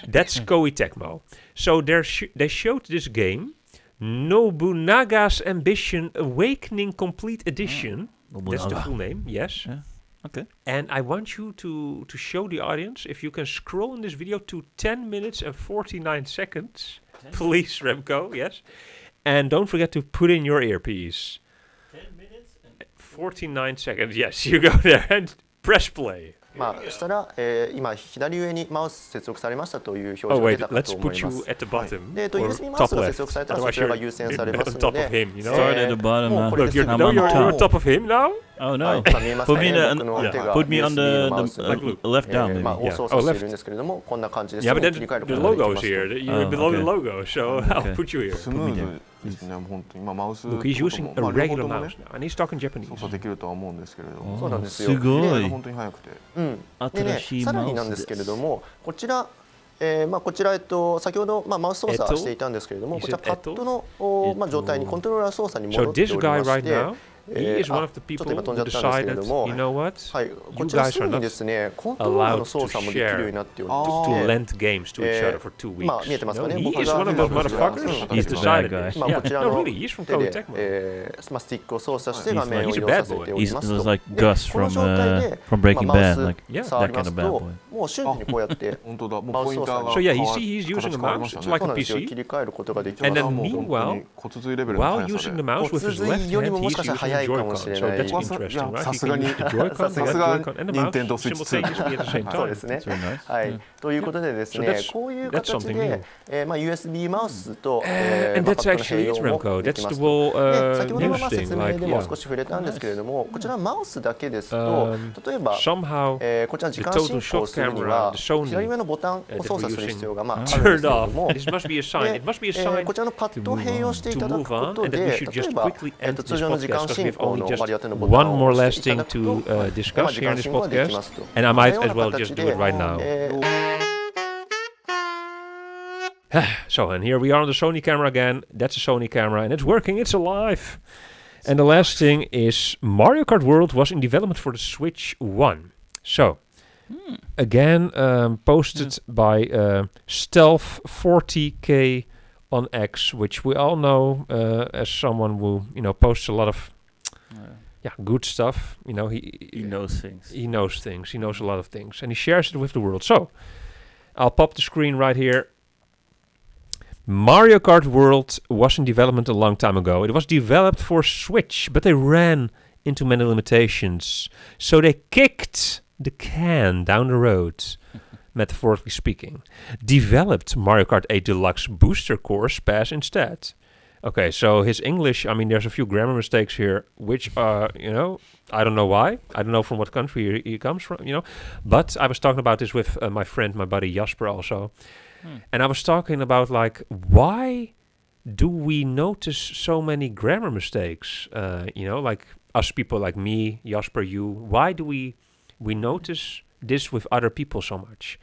That's Koei Tecmo. So they showed this game, Nobunaga's Ambition Awakening Complete Edition. That's the full name, yes. Yeah. Okay. And I want you to show the audience, if you can scroll in this video to 10 minutes and 49 seconds. Please, Remco, yes. And don't forget to put in your earpiece. 10 minutes and 49 seconds. Yes, you go there and press play. したら、今左上にマウス接続されましたという表示が出たかと思います。で、USB マウスが接続されたらそちらが優先されますので、Start at the bottom. Look, you're on top of him now? Oh no! Put me on the left down, maybe. 操作しているんですけれども、こんな感じです。 Yeah, but then the logo is here. You're below the logo, so I'll put you here. スムーズですね。本当にマウス Look, he's using a regular mouse now, and he's talking Japanese. 操作できるとは思うんですけれども。そうなんですよ。すごい。本当に速くて。でね、さらになんですけれども、こちら。こちら先ほどマウス操作していたんですけれども、こちらパッドの状態にコントローラー操作に戻っておりまして。He is one of the people who decided, you know what? You guys are not allowed to share, to lend games to each other for 2 weeks. No, he is one of those motherfuckers. He's the bad guy. No, really, he's from Koei Tecmo. He's a bad boy. He's like Gus from Breaking Bad, like that kind of bad boy. もう瞬時にこうやってマウス操作に So yeah, he's using a mouse. It's like a PC. And then meanwhile, while using the mouse with his left hand, he's using Joy-Con. So that's interesting, right? さすがに Joy-Con, さすが and the mouse NintenDUO Switch 2 simultaneously at the same そう time. ですね。 Very nice. はい。ということでですね、こういう形で USB マウスと And that's actually it, Remco. That's the whole 先ほどの news 説 thing. 明 Like, でも yeah. 少し触れたんですけれども、こちらマウスだけですと、例えば Somehow こちら the 時間 total 進行 shot するに camera, は the Sony 左上のボタンを that 操 we're 作する必要 using があるんです turned けれど off. も、 This must be a sign. It must be a sign こちらのパッドを併用していただくこ to move on, と and that we で、 should 例 just えば quickly end this 通常の時 podcast 間 because we 進 have 行 only の just 割り当てのボタ one ン more を押 last していた thing だくと、 to discuss 時 here 間 in this 進行ができま podcast, すと。 and I この might ような as well 形 just で do it right now. So, and here we are on the Sony camera again. That's a Sony camera, and it's working. It's alive. And the last thing is Mario Kart World was in development for the Switch 1. So, again, posted by Stealth 40K on X, which we all know as someone who, you know, posts a lot of good stuff. You know, he knows things. He knows things. He knows a lot of things, and he shares it with the world. So, I'll pop the screen right here. Mario Kart World was in development a long time ago. It was developed for Switch, but they ran into many limitations. So they kicked the can down the road, metaphorically speaking. Developed Mario Kart 8 Deluxe Booster Course Pass instead. Okay, so his English, I mean, there's a few grammar mistakes here, which, you know, I don't know why. I don't know from what country he comes from, you know. But I was talking about this with my friend, my buddy Jasper also. And I was talking about, like, why do we notice so many grammar mistakes? You know, like, us people like me, Jasper, you, why do we notice this with other people so much?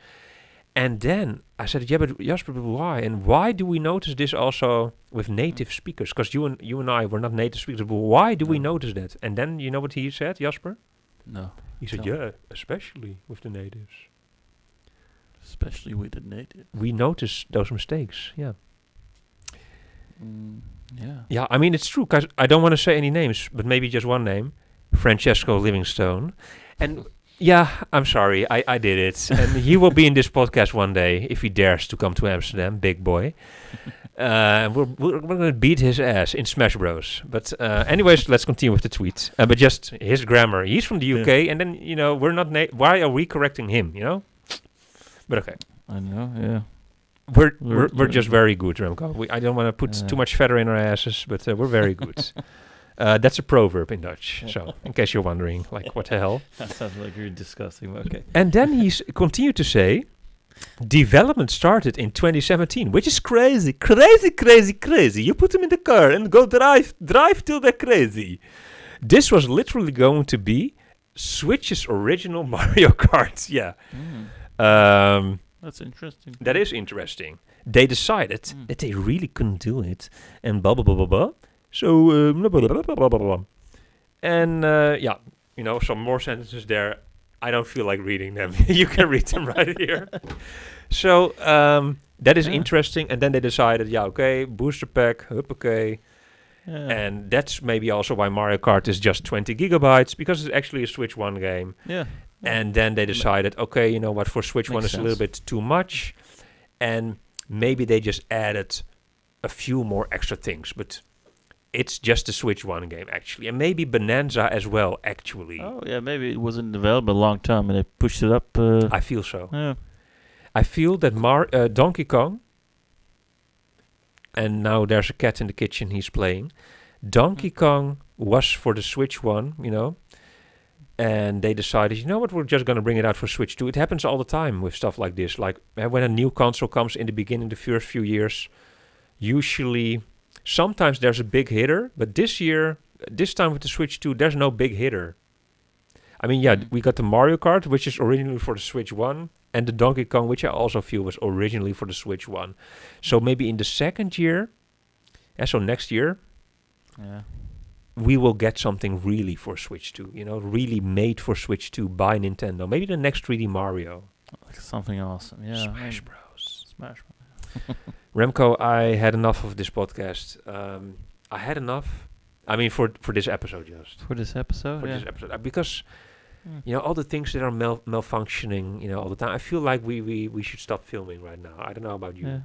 And then I said, yeah, but Jasper, but why? And why do we notice this also with native speakers? Because you and I were not native speakers, but why do we notice that? And then you know what he said, Jasper? No. He said, yeah, especially with the natives. Especially with the natives. We notice those mistakes, yeah. Yeah. Yeah, I mean, it's true, because I don't want to say any names, but maybe just one name, Francesco Livingstone. And yeah, I'm sorry, I did it. And he will be in this podcast one day, if he dares to come to Amsterdam, big boy. We're going to beat his ass in Smash Bros. But anyways, let's continue with the tweet. But just his grammar. He's from the UK, and then, we're not... why are we correcting him, But okay. I know, yeah. We're just very good, Remco. I don't want to put too much feather in our asses, but we're very good. That's a proverb in Dutch. So, in case you're wondering, like, what the hell? That sounds like you're disgusting, but okay. And then he's continued to say, development started in 2017, which is crazy. Crazy. You put them in the car and go drive till they're crazy. This was literally going to be Switch's original Mario Kart. Yeah. That's interesting. That is interesting. They decided that they really couldn't do it, and blah blah blah blah blah. So blah, blah, blah, blah, blah, blah. And some more sentences there. I don't feel like reading them. You can read them right here. So that is interesting. And then they decided, booster pack, okay. Yeah. And that's maybe also why Mario Kart is just 20 gigabytes, because it's actually a Switch 1 game. Yeah. And then they decided, okay, you know what, for Switch 1 it's a little bit too much. And maybe they just added a few more extra things. But it's just a Switch 1 game, actually. And maybe Bonanza as well, actually. Oh, yeah, maybe it wasn't developed a long time and they pushed it up. I feel so. Yeah. I feel that Donkey Kong, and now there's a cat in the kitchen he's playing. Donkey Kong was for the Switch 1, and they decided, you know what, we're just going to bring it out for Switch 2. It happens all the time with stuff like this. Like when a new console comes in the beginning, the first few years, usually, sometimes there's a big hitter, but this time with the Switch 2, there's no big hitter. I mean, we got the Mario Kart, which is originally for the Switch 1, and the Donkey Kong, which I also feel was originally for the Switch 1. So maybe in the second year, so next year, we will get something really for Switch 2, really made for Switch 2 by Nintendo. Maybe the next 3D Mario. Like something awesome, yeah. Smash Bros. Remco, I had enough of this podcast. I had enough. I mean, for this episode, just. For this episode? For this episode. Because, all the things that are malfunctioning, all the time, I feel like we should stop filming right now. I don't know about you. Yeah.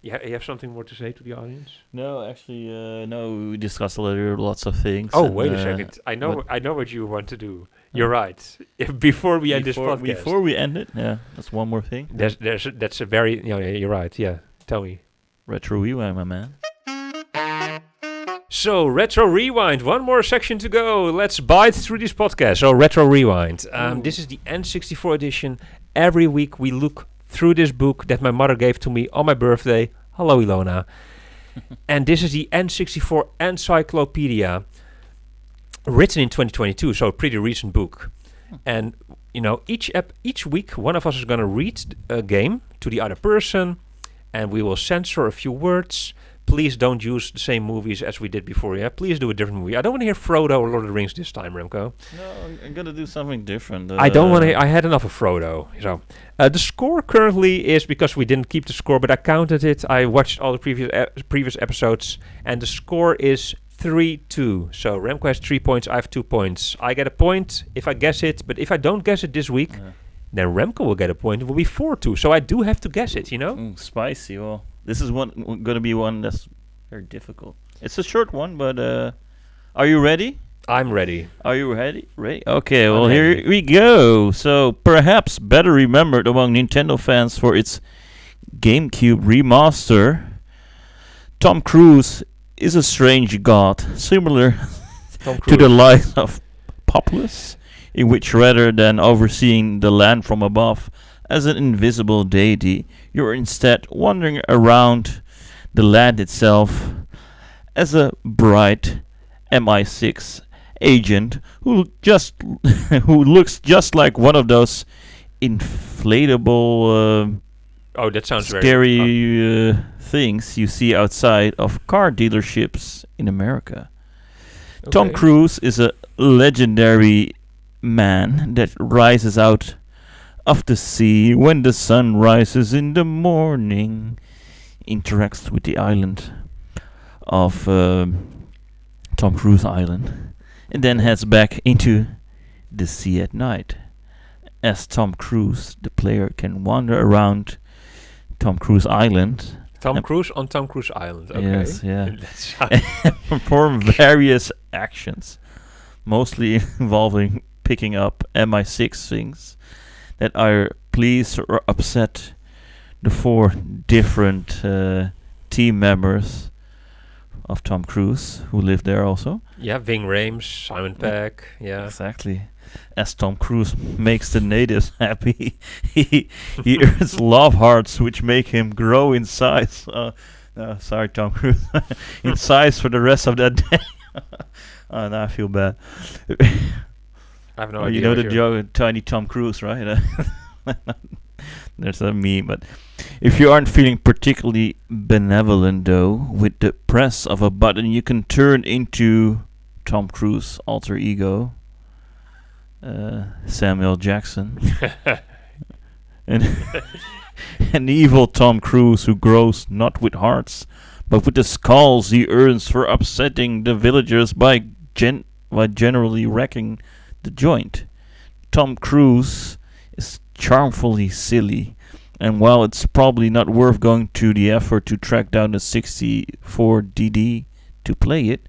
You have something more to say to the audience? No, actually, no. We discussed lots of things. Oh, wait a second. I know what you want to do. You're right. Before we end this podcast. Before we end it, that's one more thing. That's a very, you're right. Yeah, tell me. Retro Rewind, my man. So, Retro Rewind, one more section to go. Let's bite through this podcast. So, Retro Rewind. This is the N64 edition. Every week we look through this book that my mother gave to me on my birthday. Hello, Ilona. And this is the N64 Encyclopedia, written in 2022, so a pretty recent book. And, each week one of us is going to read a game to the other person, and we will censor a few words. Please don't use the same movies as we did before. Yeah, please do a different movie. I don't want to hear Frodo or Lord of the Rings this time, Remco. No, I'm gonna do something different. I don't want to. I had enough of Frodo. So, the score currently is, because we didn't keep the score, but I counted it. I watched all the previous episodes, and the score is 3-2. So Remco has 3 points. I have 2 points. I get a point if I guess it, but if I don't guess it this week, then Remco will get a point. It will be 4-2. So I do have to guess it. Spicy. Well. This is going to be one that's very difficult. It's a short one, but are you ready? I'm ready. Are you ready? Okay, well, here we go. So, perhaps better remembered among Nintendo fans for its GameCube remaster, Tom Cruise is a strange god, similar to the life of Populus, in which rather than overseeing the land from above as an invisible deity, you're instead wandering around the land itself as a bright MI6 agent who looks just like one of those inflatable that sounds scary things you see outside of car dealerships in America. Okay. Tom Cruise is a legendary man that rises out of the sea when the sun rises in the morning, interacts with the island of Tom Cruise Island, and then heads back into the sea at night. As Tom Cruise, the player can wander around Tom Cruise Island. Tom Cruise on Tom Cruise Island. Okay. Yes, yeah. And perform various actions, mostly involving picking up MI6 things that are pleased or upset the 4 different team members of Tom Cruise who live there also. Yeah, Ving Rhames, Simon Pegg. Yeah, exactly. As Tom Cruise makes the natives happy, he earns love hearts, which make him grow in size. Sorry, Tom Cruise. In size for the rest of that day. Now I feel bad. I have no idea. You know the joke, Tiny Tom Cruise, right? There's a meme, but if you aren't feeling particularly benevolent, though, with the press of a button, you can turn into Tom Cruise alter ego, Samuel Jackson, and an evil Tom Cruise who grows not with hearts, but with the skulls he earns for upsetting the villagers by generally wrecking the joint. Tom Cruise is charmfully silly, and while it's probably not worth going to the effort to track down the 64 Diddy to play it,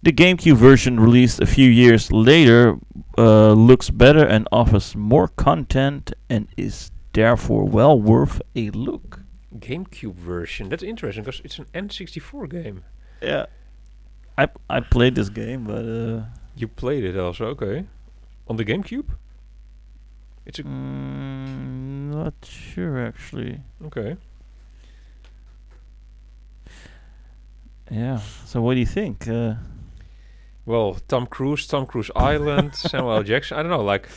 the GameCube version released a few years later looks better and offers more content and is therefore well worth a look. GameCube version, that's interesting because it's an N64 game. Yeah, I played this game, but you played it also, okay. On the GameCube? It's a not sure actually. Okay. Yeah. So what do you think? Well, Tom Cruise Island, Samuel L. Jackson. I don't know. Like,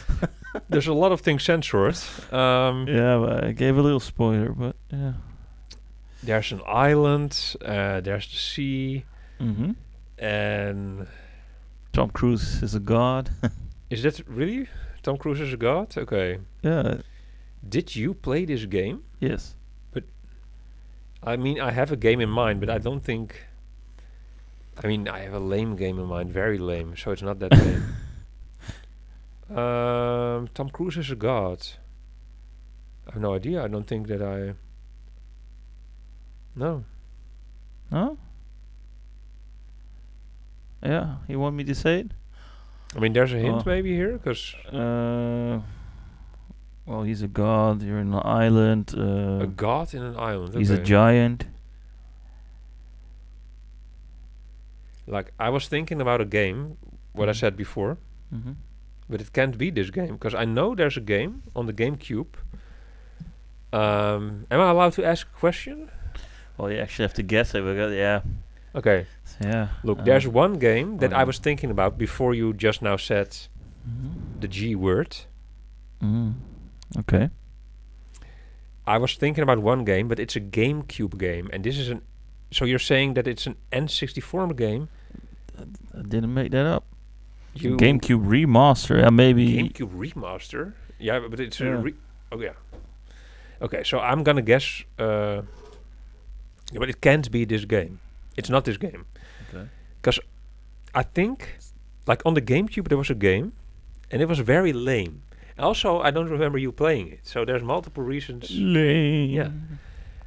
there's a lot of things censored. Yeah, but I gave a little spoiler, but yeah. There's an island. There's the sea. Mm-hmm. And Tom Cruise is a god. Is that really? Tom Cruise is a god? Okay. Yeah. Did you play this game? Yes. But, I mean, I have a game in mind, but I don't think... I mean, I have a lame game in mind. Very lame. So it's not that lame. Tom Cruise is a god. I have no idea. I don't think that I... No. No? Yeah, you want me to say it? I mean, there's a hint maybe here, because... well, he's a god, you're in an island. A god in an island, he's a giant. Like, I was thinking about a game, what I said before, but it can't be this game, because I know there's a game on the GameCube. Am I allowed to ask a question? Well, you actually have to guess it, because, yeah. Okay. Yeah. Look, there's one game that I was thinking about before you just now said the G word. Okay. I was thinking about one game, but it's a GameCube game, and this is an... So you're saying that it's an N64 game? I didn't make that up. GameCube remaster, maybe... GameCube remaster? Yeah, but it's a... Oh, yeah. Okay, so I'm gonna guess... but it can't be this game. It's not this game. Okay. Because I think, like on the GameCube, there was a game, and it was very lame. Also, I don't remember you playing it. So there's multiple reasons. Lame. Yeah.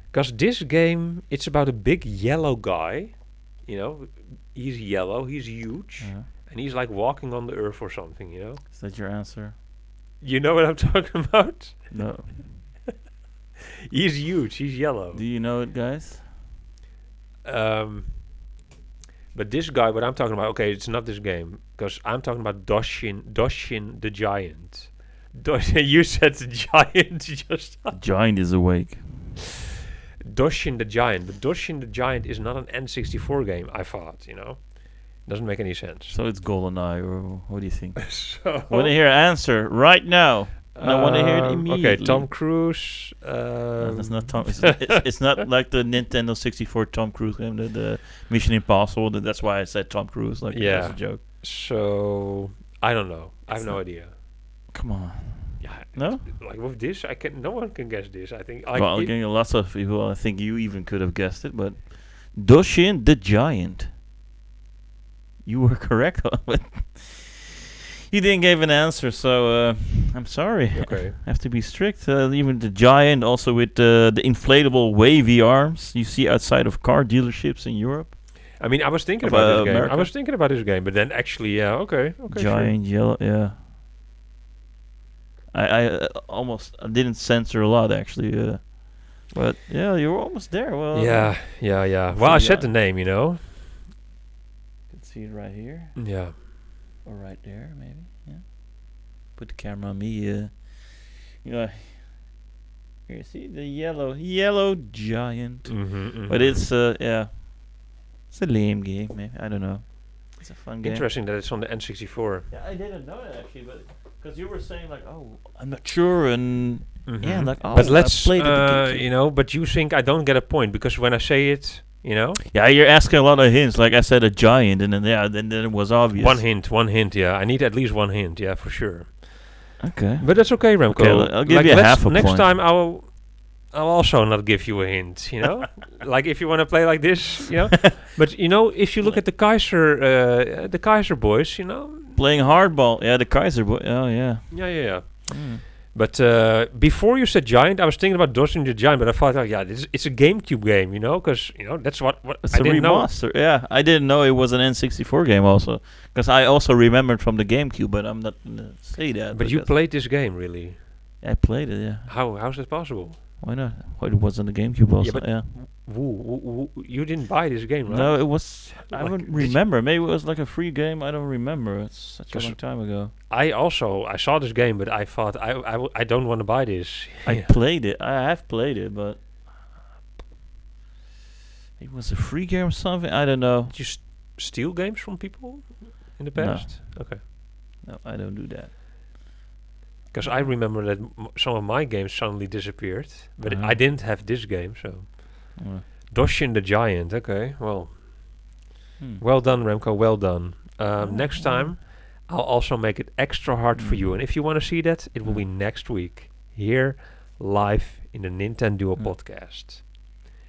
Because this game, it's about a big yellow guy. You know, he's yellow, he's huge, and he's like walking on the earth or something, you know? Is that your answer? You know what I'm talking about? No. He's huge, he's yellow. Do you know it, guys? But this guy, what I'm talking about, okay, it's not this game, because I'm talking about Doshin the Giant. You said the giant just... The giant is awake. Doshin the Giant, but Doshin the Giant is not an N64 game, I thought, you know. Doesn't make any sense. So it's GoldenEye, or what do you think? So want to hear an answer right now? I want to hear it immediately. Okay, Tom Cruise. No, that's not Tom. It's not like the Nintendo 64 Tom Cruise game, the Mission Impossible. That's why I said Tom Cruise. Like, that's a joke. So I don't know. I have no idea. Come on. Yeah. No. Like with this, no one can guess this. I think. Well, again, lots of people. I think you even could have guessed it, but Doshin the Giant. You were correct, but you didn't give an answer, so I'm sorry. Okay. I have to be strict. Even the Giant, also with the inflatable wavy arms you see outside of car dealerships in Europe. I mean, I was thinking about this game. I was thinking about this game, but then actually, okay. Giant yellow, yeah. I almost didn't censor a lot actually, but yeah, you were almost there. Well, yeah. Well, I said the name, See it right here? Yeah. Or right there, maybe. Yeah. Put the camera on me. Here, see the yellow giant. Mm-hmm. But it's it's a lame game. Maybe I don't know. It's a fun game. Interesting that it's on the N64. Yeah, I didn't know that actually, but because you were saying like, oh, I'm not sure, and yeah, like, oh, but let's I played it but you think I don't get a point because when I say it. Yeah, you're asking a lot of hints. Like I said, a giant, and then it was obvious. One hint. Yeah, I need at least one hint. Yeah, for sure. Okay, but that's okay, Remco. Okay, I'll give you half a next point. time, I'll also not give you a hint. Like if you want to play like this, But if you look at the Kaiser boys, playing hardball. Yeah, the Kaiser boy. Oh yeah. Yeah. But before you said Giant, I was thinking about Doshin the Giant, but I thought, it's a GameCube game, because that's what it's I a didn't remaster. Know. Yeah, I didn't know it was an N64 game also, because I also remembered from the GameCube, but I'm not gonna say that. But you played this game, really? Yeah, I played it. Yeah. How's that possible? Why not? It was on the GameCube also. Yeah, but you didn't buy this game, right? No, it was. I don't remember. Maybe it was like a free game. I don't remember. It's such a long time ago. I saw this game, but I thought I don't want to buy this. I played it. I have played it, but it was a free game or something. I don't know. Did you steal games from people in the past? No. Okay. No, I don't do that. Because I remember that some of my games suddenly disappeared, but I didn't have this game, so. Doshin the Giant, okay, well. Well done, Remco, well done. Next time, I'll also make it extra hard for you, and if you want to see that, it will be next week, here, live in the NintenDUO Podcast.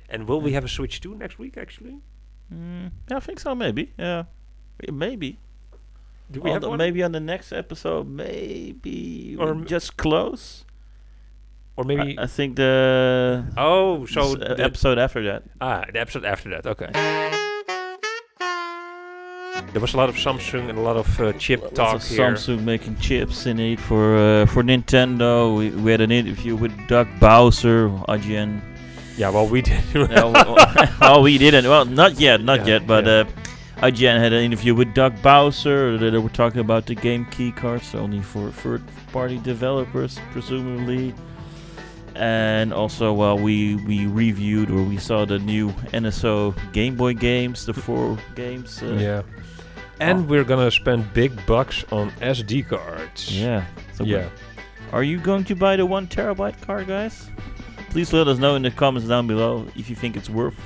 And will we have a Switch 2 next week, actually? Yeah, I think so, maybe, yeah. Maybe. Do we have one? Maybe on the next episode, maybe or just close. Or maybe I think the the episode after that. The episode after that. Okay. There was a lot of Samsung and a lot of chip talk here. Samsung making chips in it for Nintendo. We had an interview with Doug Bowser, IGN. Yeah, well we did. We didn't. Well, not yet, but. IGN had an interview with Doug Bowser. They were talking about the game key cards only for third-party developers, presumably. And also, we reviewed or we saw the new NSO Game Boy Games, the 4 games. And we're gonna spend big bucks on SD cards. Yeah. So are you going to buy the 1 terabyte card, guys? Please let us know in the comments down below if you think it's worth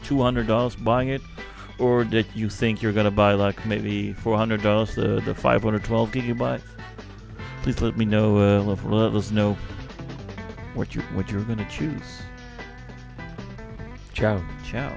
$200 buying it. Or that you think you're gonna buy like maybe $400 the 512 gigabytes. Please let me know. Let us know what you're gonna choose. Ciao. Ciao.